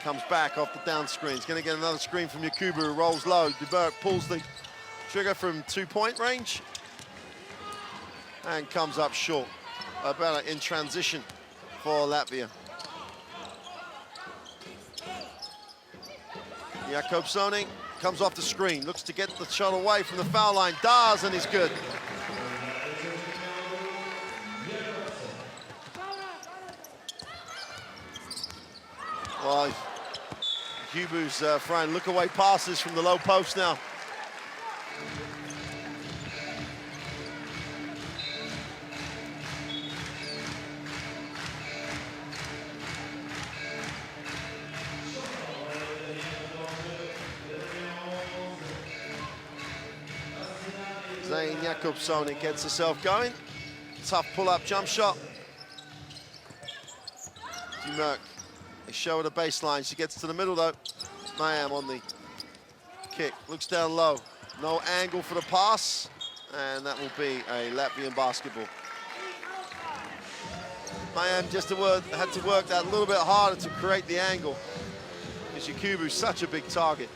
S1: Comes back off the down screen. He's going to get another screen from Yakubu, who rolls low. Dumerc pulls the trigger from 2-point range and comes up short. Abella in transition for Latvia. Jakobsoni comes off the screen, looks to get the shot away from the foul line, does, and he's good. Well, Hubu's throwing look-away passes from the low post now. Zane Jakobsson gets herself going. Tough pull-up jump shot. Merck. They show her the baseline. She gets to the middle though. Mayam on the kick. Looks down low. No angle for the pass. And that will be a Latvian basketball. Mayam just had to work that a little bit harder to create the angle. Because Yakubu's such a big target.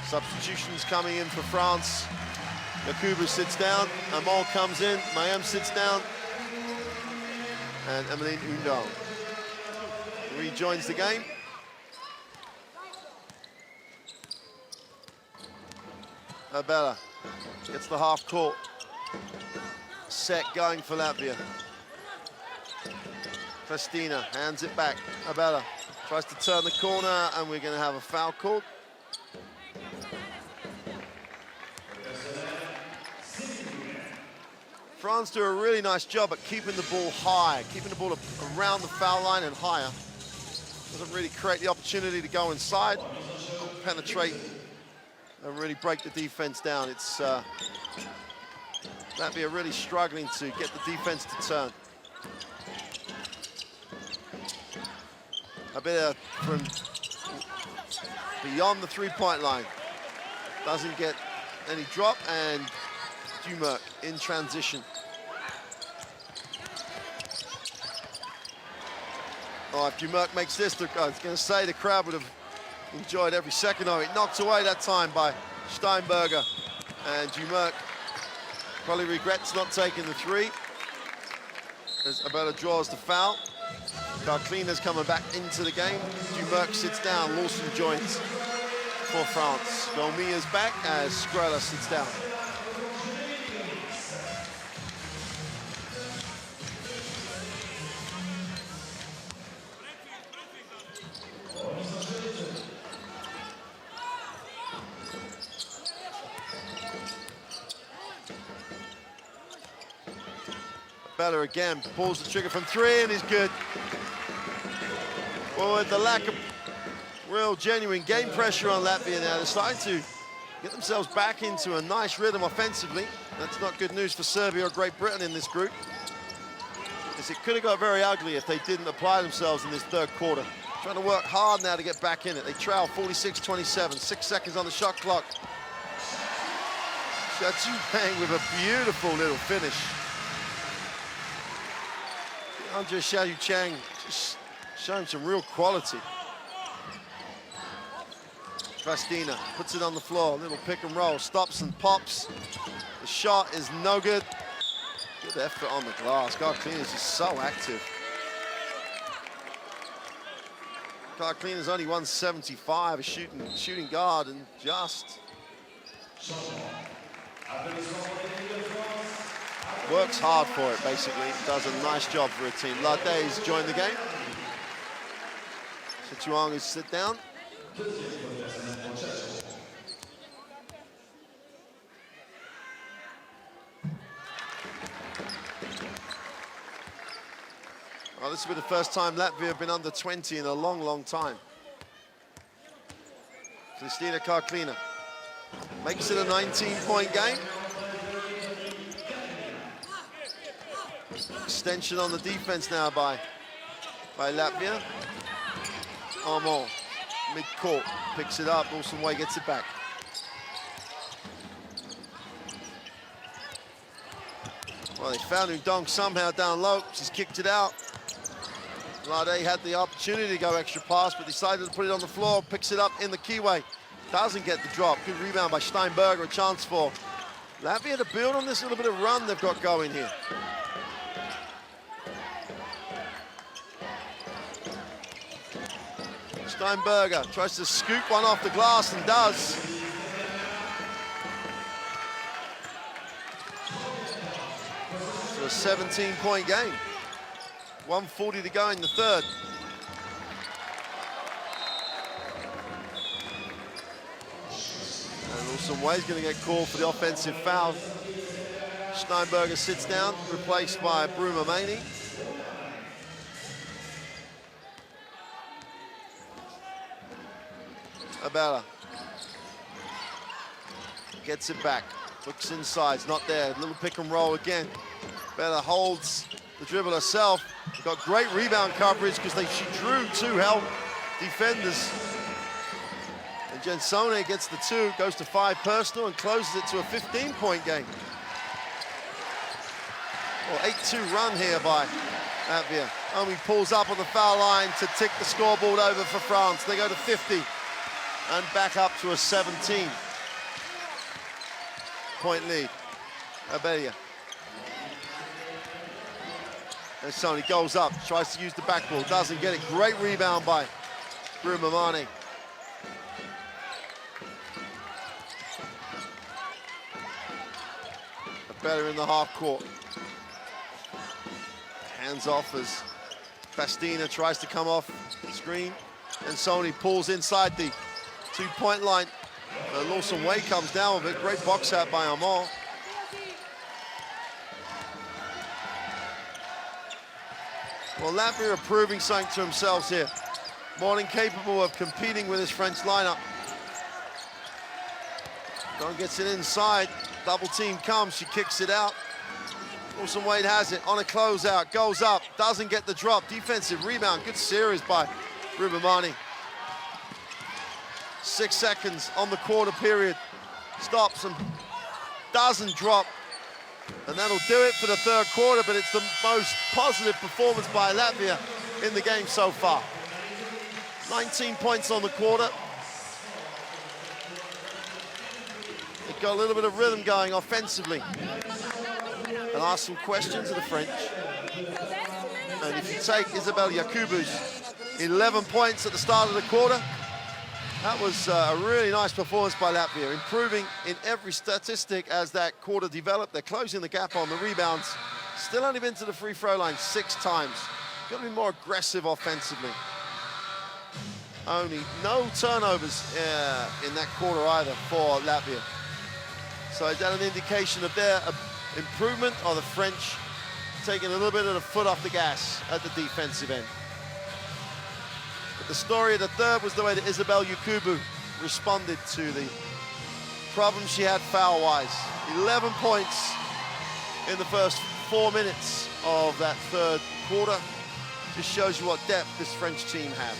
S1: Substitutions coming in for France. Yakubu sits down, Amol comes in, Mayam sits down, and Emeline Undal rejoins the game. Abella gets the half court. Set going for Latvia. Kristina hands it back. Abella tries to turn the corner, and we're going to have a foul called. France do a really nice job at keeping the ball high, keeping the ball around the foul line and higher. Doesn't really create the opportunity to go inside, penetrate, and really break the defense down. It's Latvia really struggling to get the defense to turn. A bit from beyond the three-point line. Doesn't get any drop, and Dumerk in transition. Oh, if Dumerk makes this, I was going to say the crowd would have enjoyed every second of it. Knocked away that time by Steinberger. And Dumerk probably regrets not taking the three as Abella draws the foul. Karklina's coming back into the game. Dumerk sits down, Lawson joins for France. Golmia's back as Skrella sits down. Abella again pulls the trigger from three and is good. Well, with the lack of real genuine game pressure on Latvia now, they're starting to get themselves back into a nice rhythm offensively. That's not good news for Serbia or Great Britain in this group, because it could have got very ugly if they didn't apply themselves in this third quarter. Trying to work hard now to get back in it. They trail 46-27, 6 seconds on the shot clock. Shatu with a beautiful little finish. Andre Xiao Chang just showing some real quality. Vastina puts it on the floor, little pick and roll, stops and pops. The shot is no good. Good effort on the glass. Karklina is just so active. Karklina is only 175, a shooting guard, and just works hard for it, basically. Does a nice job for a team. Lade's joined the game. Situang is sit down. Well, this will be the first time Latvia have been under 20 in a long, long time. Kristina Karklina makes it a 19-point game. Extension on the defense now by Latvia. Armand, mid-court, picks it up. Wilson Way gets it back. Well, they found Undong somehow down low. She's kicked it out. Lade had the opportunity to go extra pass, but decided to put it on the floor, picks it up in the keyway. doesn't get the drop. Good rebound by Steinberger, a chance for Latvia to build on this little bit of run they've got going here. Steinberger tries to scoop one off the glass and does. So a 17-point game. 1:40 to go in the third. And Lawson Way's going to get called for the offensive foul. Steinberger sits down, replaced by Bruma Maney. Abella gets it back, looks inside, it's not there. Little pick and roll again. Bella holds the dribble herself. Got great rebound coverage because she drew two help defenders. And Jensone gets the two, goes to 5 personal and closes it to a 15-point game. Well, 8-2 run here by Latvia. Omi pulls up on the foul line to tick the scoreboard over for France. They go to 50. And back up to a 17-point lead. Abelia. And Sony goes up, tries to use the backball, doesn't get it. Great rebound by Brumamani. Abelia in the half court. Hands off as Bastina tries to come off the screen. And Sony pulls inside the 2-point line. Lawson Way comes down with it. Great box out by Amar. Well, Latvia are proving something to themselves here. More than capable of competing with this French lineup. Don gets it inside. Double team comes, she kicks it out. Lawson Wade has it on a closeout, goes up, doesn't get the drop. Defensive rebound, good series by Rubamani. 6 seconds on the quarter period. Stops and doesn't drop. And that'll do it for the third quarter, but it's the most positive performance by Latvia in the game so far. 19 points on the quarter. It got a little bit of rhythm going offensively. And ask some questions of the French. And if you take Isabelle Yakubu's 11 points at the start of the quarter, that was a really nice performance by Latvia, improving in every statistic as that quarter developed. They're closing the gap on the rebounds. Still only been to the free throw line 6 times. Got to be more aggressive offensively. Only no turnovers in that quarter either for Latvia. So is that an indication of their improvement, or the French taking a little bit of the foot off the gas at the defensive end? But the story of the third was the way that Isabelle Yakubu responded to the problems she had foul-wise. 11 points in the first 4 minutes of that third quarter. Just shows you what depth this French team have.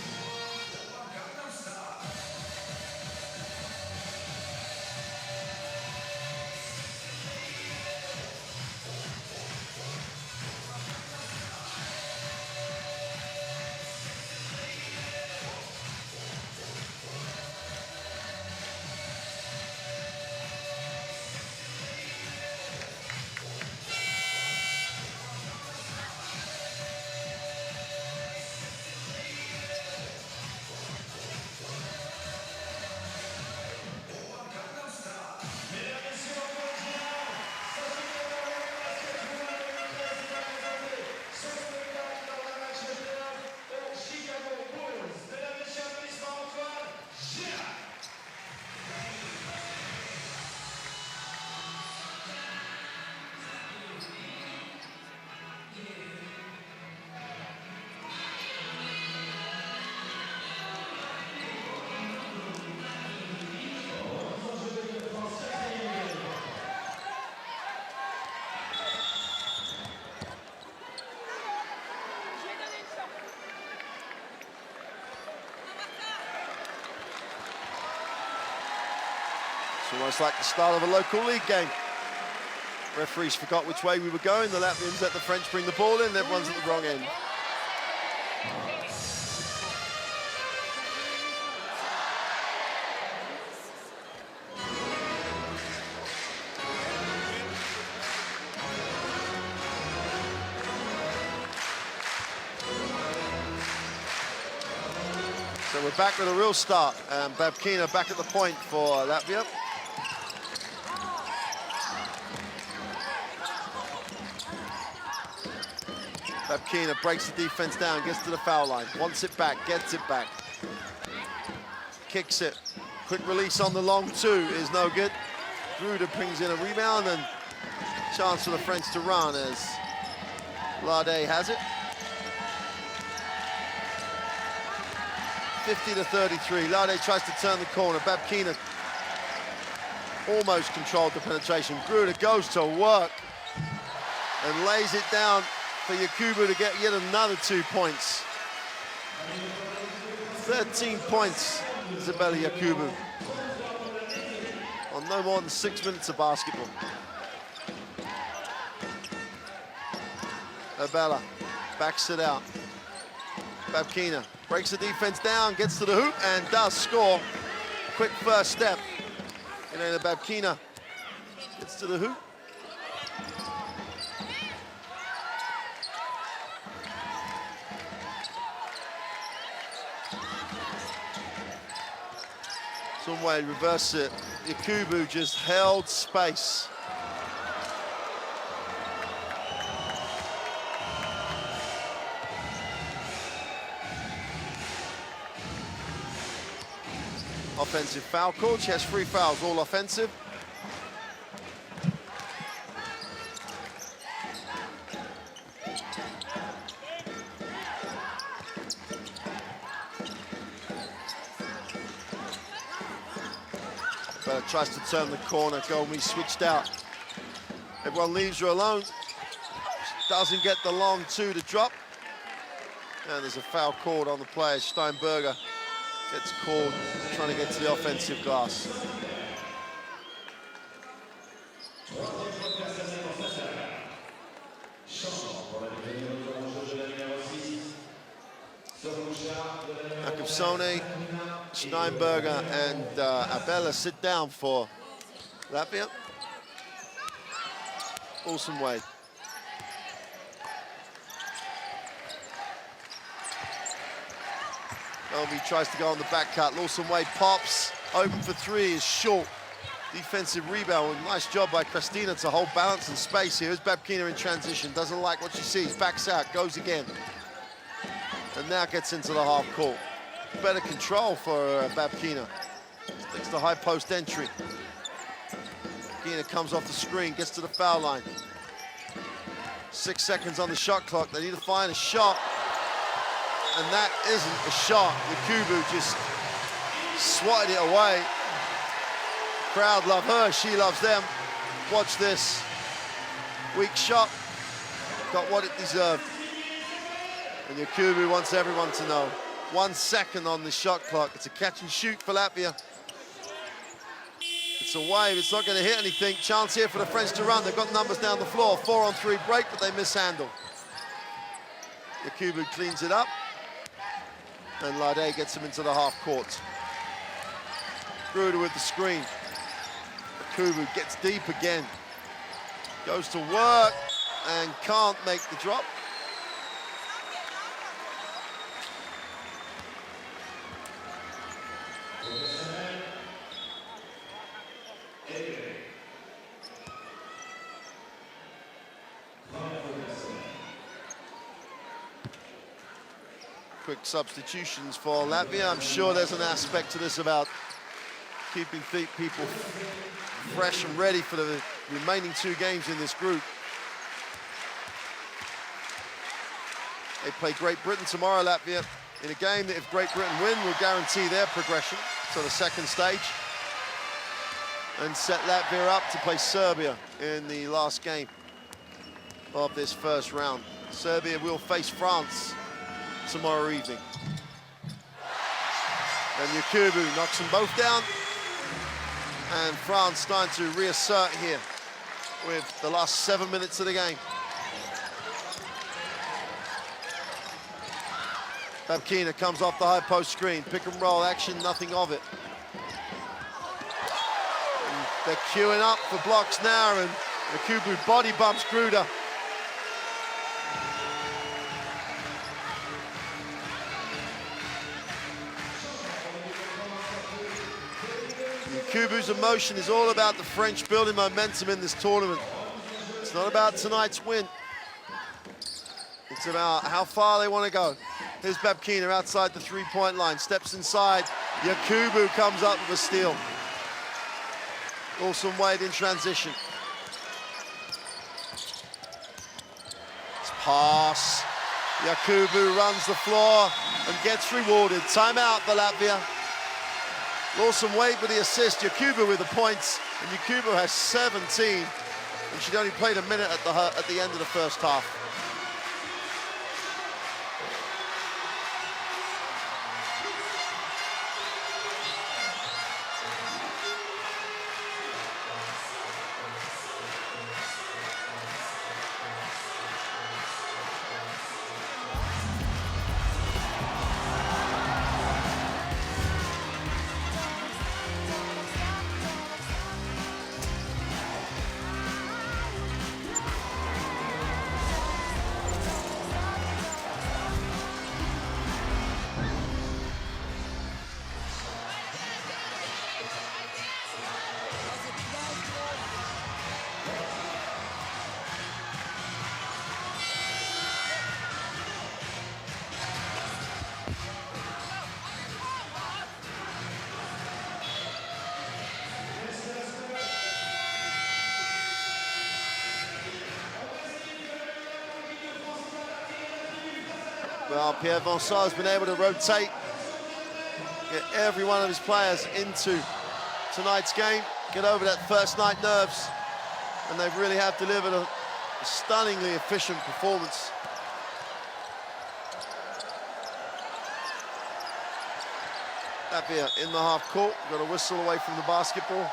S1: Almost like the start of a local league game. Referees forgot which way we were going. The Latvians let the French bring the ball in. Everyone's at the wrong end. we're back with a real start. Babkina back at the point for Latvia. Babkina breaks the defense down, gets to the foul line, wants it back, gets it back. Kicks it. Quick release on the long two is no good. Gruder brings in a rebound and chance for the French to run as Lade has it. 50-33. Lade tries to turn the corner. Babkina almost controlled the penetration. Gruder goes to work and lays it down for Yakubu to get yet another 2 points. 13 points, Isabella Yakubu, on no more than 6 minutes of basketball. Abella backs it out. Babkina breaks the defense down, gets to the hoop, and does score. Quick first step. Elena Babkina gets to the hoop. Some way to reverse it. Yakubu just held space. Offensive foul call. She has 3 fouls, all offensive. Bella tries to turn the corner. Gomi switched out. Everyone leaves her alone. She doesn't get the long two to drop. And there's a foul called on the player. Steinberger gets called, trying to get to the offensive glass. Jakobsone, Steinberger, and Abella sit down for Latvia. Awesome way. Elby tries to go on the back cut. Lawson Wade pops, open for 3, is short. Defensive rebound. Nice job by Christina to hold balance and space here. Here's Babkina in transition. Doesn't like what she sees. Backs out, goes again. And now gets into the half court. Better control for Babkina. Sticks the high post entry. Babkina comes off the screen, gets to the foul line. 6 seconds on the shot clock. They need to find a shot. And that isn't a shot. Yakubu just swatted it away. Crowd love her, she loves them. Watch this. Weak shot. Got what it deserved. And Yakubu wants everyone to know. 1 second on the shot clock. It's a catch and shoot for Latvia. It's a wave, it's not going to hit anything. Chance here for the French to run. They've got numbers down the floor. 4-on-3 break, but they mishandle. Yakubu cleans it up. And Lade gets him into the half court. Gruder with the screen. Yakubu gets deep again. Goes to work and can't make the drop. Quick substitutions for Latvia. I'm sure there's an aspect to this about keeping people fresh and ready for the remaining 2 games in this group. They play Great Britain tomorrow, Latvia, in a game that if Great Britain win will guarantee their progression to the second stage and set Latvia up to play Serbia in the last game of this first round. Serbia will face France tomorrow evening. And Yakubu knocks them both down. And France starting to reassert here with the last 7 minutes of the game. Babkina comes off the high post screen. Pick and roll action, nothing of it. And they're queuing up for blocks now, and Yakubu body bumps Gruder. Kubu's emotion is all about the French building momentum in this tournament. It's not about tonight's win. It's about how far they want to go. Here's Babkina outside the three-point line, steps inside. Yakubu comes up with a steal. Lawson Wade in transition. It's pass. Yakubu runs the floor and gets rewarded. Timeout for Latvia. Lawson Wade with the assist, Yakubu with the points, and Yakubu has 17, and she'd only played a minute at the end of the first half. Well, Pierre Vincent has been able to rotate, get every one of his players into tonight's game, get over that first night nerves, and they really have delivered a stunningly efficient performance. Latvia in the half court, got a whistle away from the basketball.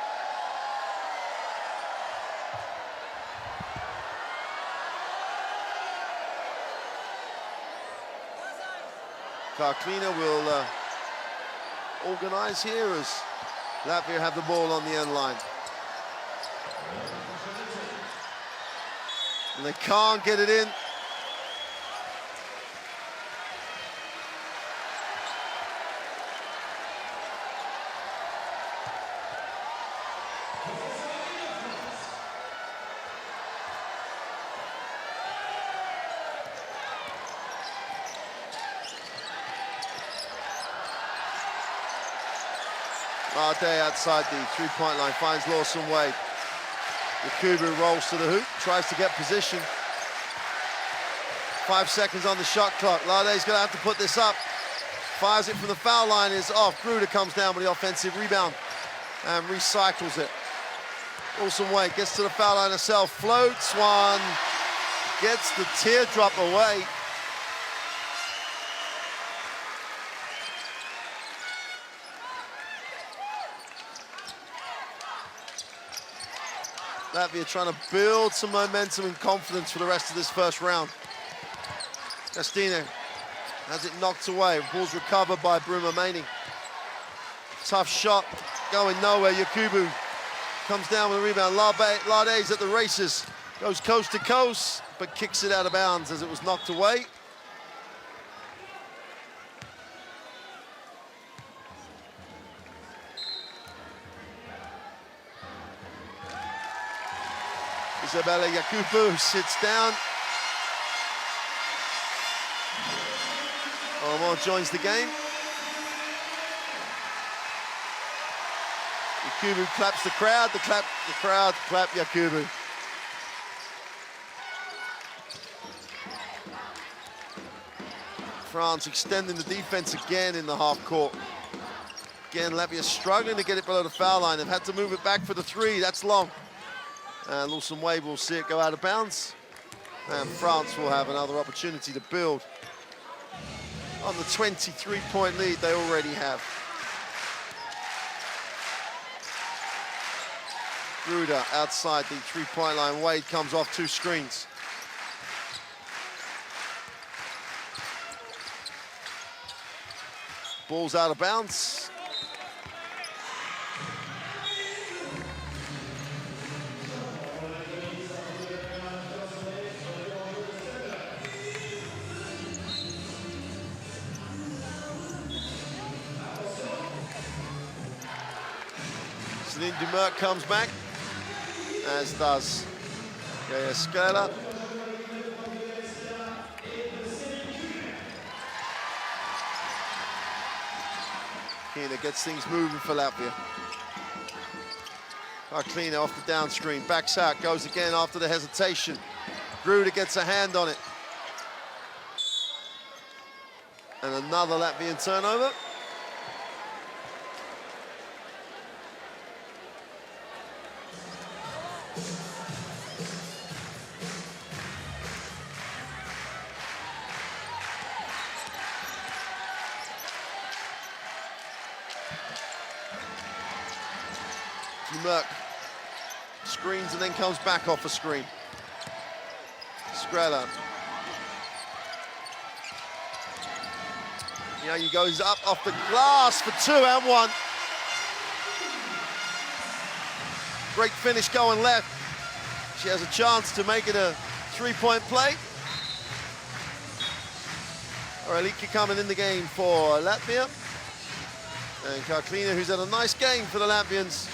S1: Karklina will organize here as Latvia have the ball on the end line. And they can't get it in. Day outside the three-point line, finds Lawson Wade. Yakubu rolls to the hoop, tries to get position. 5 seconds on the shot clock. Lade's gonna have to put this up. Fires it from the foul line, is off. Gruder comes down with the offensive rebound and recycles it. Lawson Wade gets to the foul line herself, floats one, gets the teardrop away. Latvia trying to build some momentum and confidence for the rest of this first round. Castina has it knocked away. Ball's recovered by Bruma Maney. Tough shot, going nowhere. Yakubu comes down with a rebound. Lade's at the races, goes coast to coast, but kicks it out of bounds as it was knocked away. Isabella Yakubu sits down. Omar joins the game. Yakubu claps the crowd. The crowd clap Yakubu. France extending the defense again in the half court. Again, Latvia struggling to get it below the foul line. They've had to move it back for the three. That's long. And Lawson Wade will see it go out of bounds. And France will have another opportunity to build on the 23-point lead they already have. Gruder outside the three-point line. Wade comes off two screens. Ball's out of bounds. Celine Dumerc comes back, as does Skela. Kina gets things moving for Latvia. Karklina off the down screen, backs out, goes again after the hesitation. Gruda gets a hand on it. And another Latvian turnover. Dumerc screens and then comes back off a screen. Skrela. He goes up off the glass for 2 and 1. Great finish going left. She has a chance to make it a 3-point play. Orelika coming in the game for Latvia. And Karklina, who's had a nice game for the Latvians,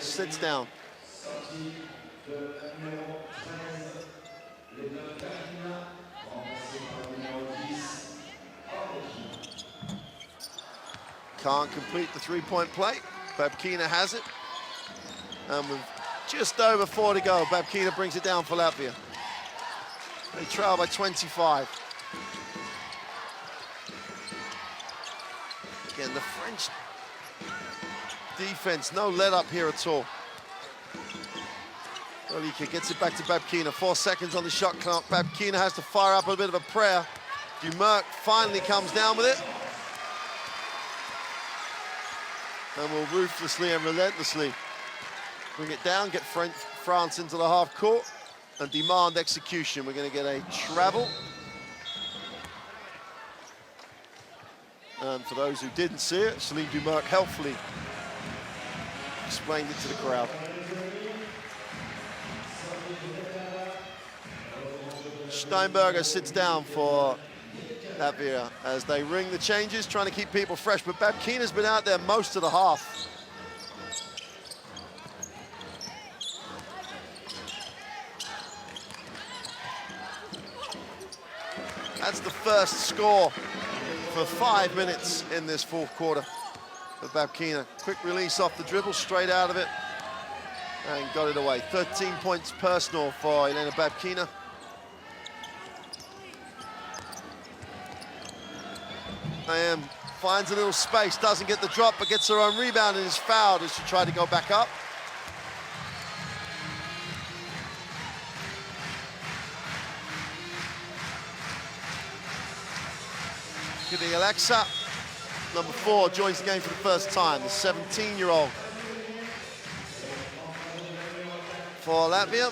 S1: sits down. Can't complete the 3-point play. Babkina has it. And with just over 4 to go, Babkina brings it down for Latvia. They trail by 25. Again, the French defense, no let up here at all. Olika gets it back to Babkina. 4 seconds on the shot clock. Babkina has to fire up a bit of a prayer. Dumerc finally comes down with it. And will ruthlessly and relentlessly bring it down, get France into the half court and demand execution. We're going to get a travel. And for those who didn't see it, Celine Dumerc helpfully explained it to the crowd. Steinberger sits down for Latvia as they ring the changes, trying to keep people fresh, but Babkina's been out there most of the half. That's the first score for 5 minutes in this 4th quarter for Babkina. Quick release off the dribble, straight out of it, and got it away. 13 points personal for Elena Babkina. Iam finds a little space, doesn't get the drop, but gets her own rebound and is fouled as she tried to go back up. Kidi Alexa, number 4, joins the game for the first time, the 17-year-old for Latvia.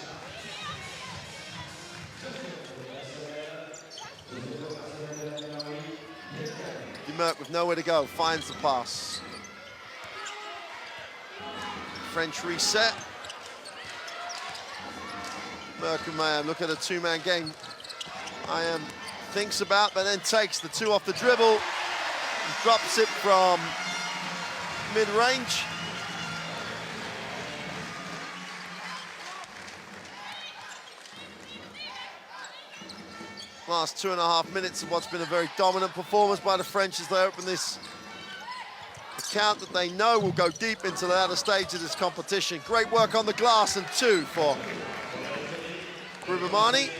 S1: Dumerc with nowhere to go, finds the pass. French reset. Merck and Iam look at a 2-man game. Iam thinks about, but then takes the 2 off the dribble. Drops it from mid-range. Last 2.5 minutes of what's been a very dominant performance by the French as they open this account that they know will go deep into the latter stage of this competition. Great work on the glass, and 2 for Rubamani.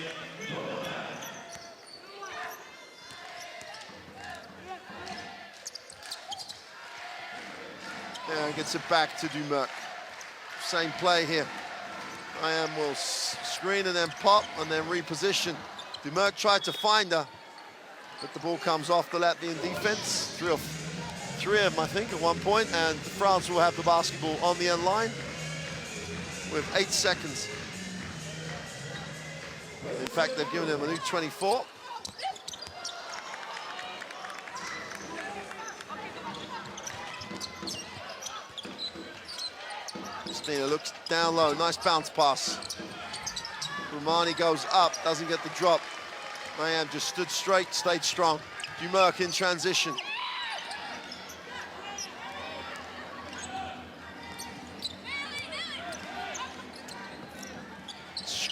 S1: And gets it back to Dumerc. Same play here. Iam will screen and then pop and then reposition. Dumerc tried to find her, but the ball comes off the Latvian defense. Three of them, I think, at one point, and France will have the basketball on the end line with 8 seconds. In fact, they've given them a new 24. Stina looks down low, nice bounce pass. Romani goes up, doesn't get the drop. Iam just stood straight, stayed strong. Dumerc in transition.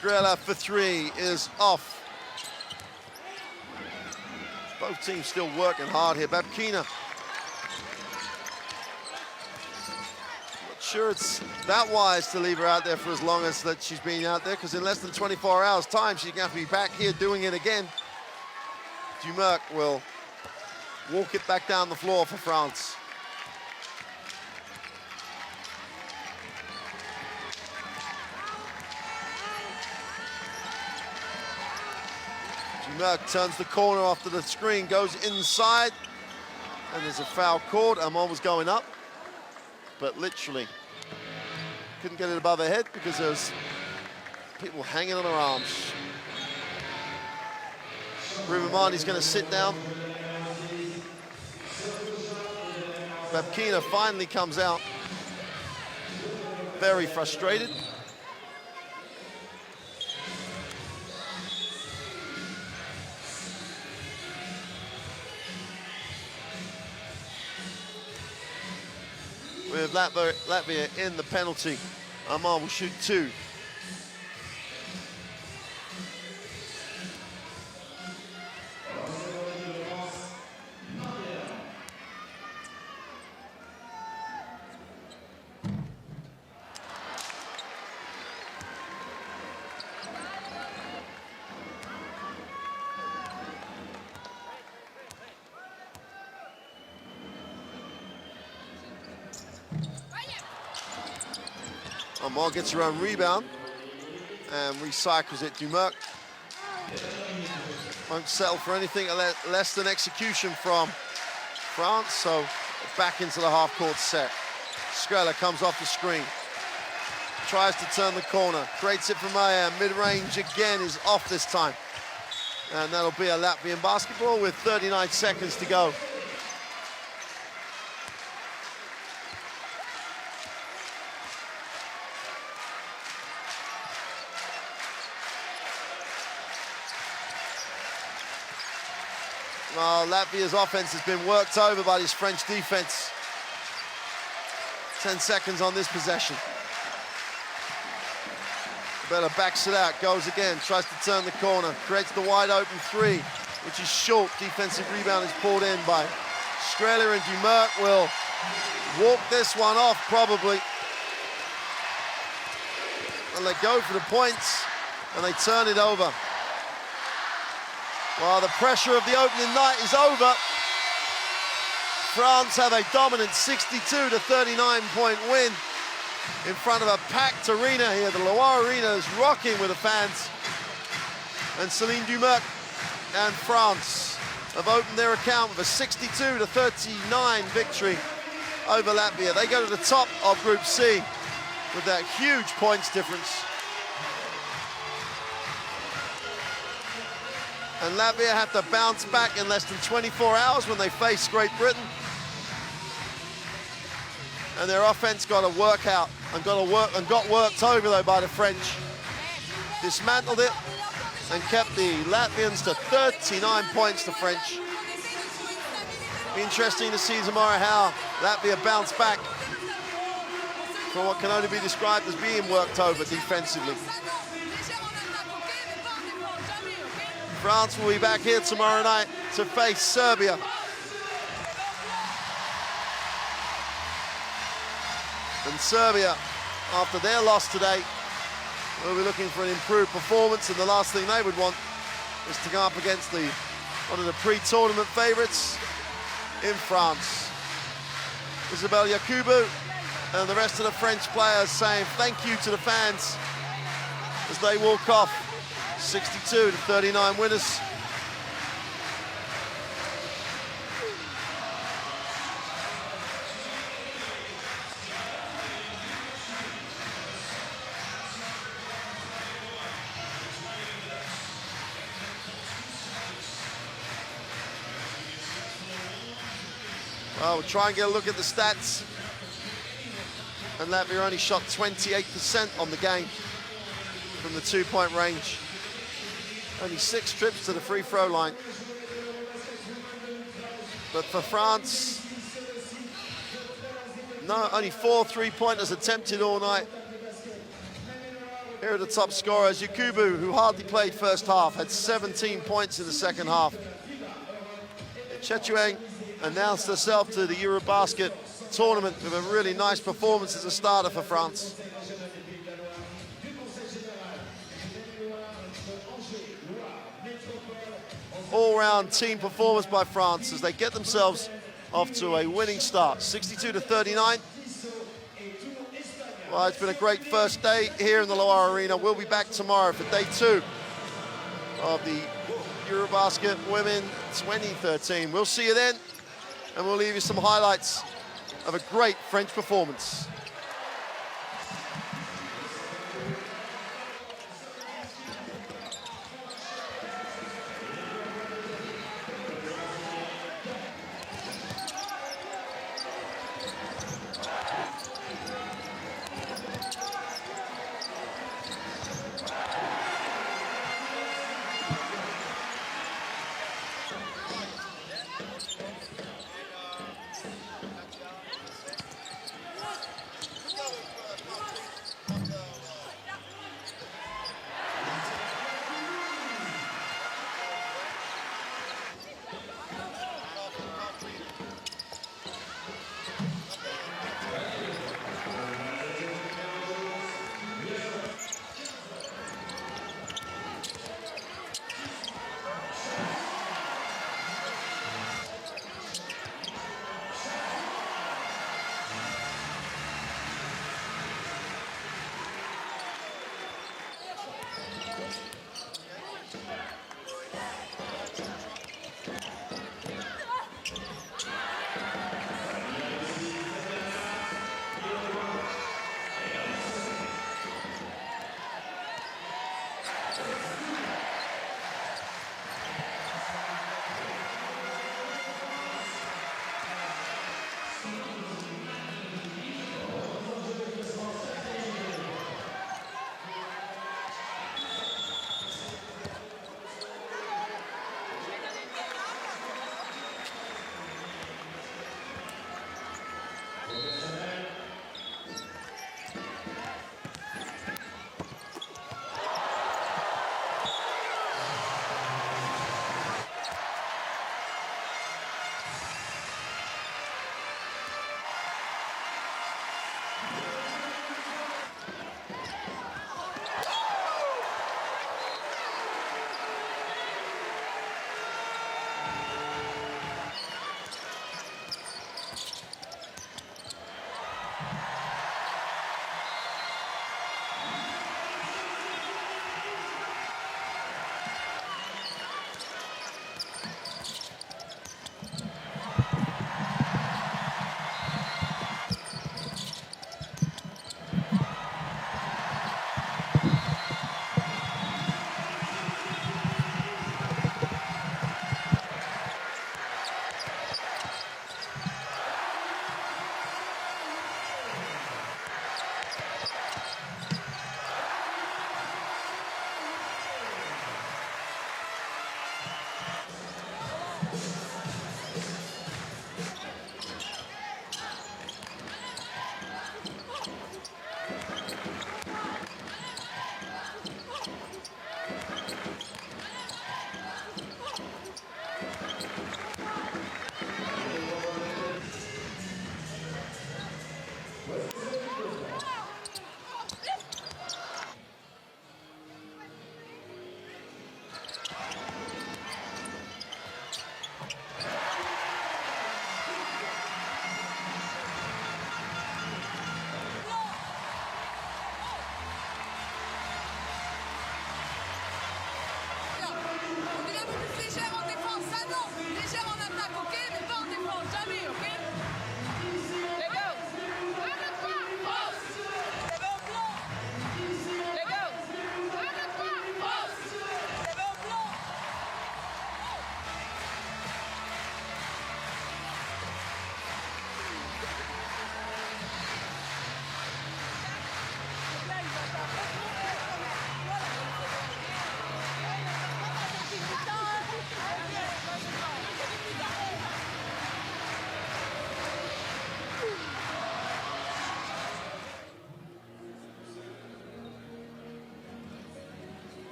S1: Skrilla for three is off. Both teams still working hard here. Babkina. Not sure it's that wise to leave her out there for as long as that she's been out there, because in less than 24 hours time, she's gonna have to be back here doing it again. Dumerc will walk it back down the floor for France. Dumerc turns the corner after the screen, goes inside, and there's a foul called. Amon was going up, but literally couldn't get it above her head because there's people hanging on her arms. Rubamani's going to sit down. Babkina finally comes out, very frustrated. With Latvia in the penalty, Amon will shoot two. Amon gets her own rebound and recycles it. Dumerc won't settle for anything less than execution from France, so back into the half-court set. Skrilla comes off the screen, tries to turn the corner, creates it from Maya. Mid-range again is off this time. And that'll be a Latvian basketball with 39 seconds to go. Well, Latvia's offense has been worked over by this French defense. 10 seconds on this possession. Bella backs it out, goes again, tries to turn the corner, creates the wide open three, which is short. Defensive rebound is pulled in by Skrilla, and Dumerc will walk this one off probably. And they go for the points, and they turn it over. Well, the pressure of the opening night is over. France have a dominant 62 to 39-point win in front of a packed arena here. The Loire Arena is rocking with the fans. And Céline Dumerc and France have opened their account with a 62 to 39 victory over Latvia. They go to the top of Group C with that huge points difference. And Latvia have to bounce back in less than 24 hours when they face Great Britain. And their offense got to work out and got worked over though by the French. Dismantled it and kept the Latvians to 39 points, the French. Be interesting to see tomorrow how Latvia bounce back from what can only be described as being worked over defensively. France will be back here tomorrow night to face Serbia. And Serbia, after their loss today, will be looking for an improved performance, and the last thing they would want is to go up against one of the pre-tournament favourites in France. Isabelle Yakubu and the rest of the French players saying thank you to the fans as they walk off. 62 to 39 winners. Well, we'll try and get a look at the stats. And Latvia only shot 28% on the game from the two-point range. Only 6 trips to the free throw line. But for France, no, only 4 three-pointers attempted all night. Here are the top scorers. Yakubu, who hardly played first half, had 17 points in the second half. Chechueng announced herself to the EuroBasket tournament with a really nice performance as a starter for France. All-round team performance by France as they get themselves off to a winning start, 62-39. Well, it's been a great first day here in the Loire Arena. We'll be back tomorrow for day 2 of the EuroBasket Women 2013. We'll see you then, and we'll leave you some highlights of a great French performance.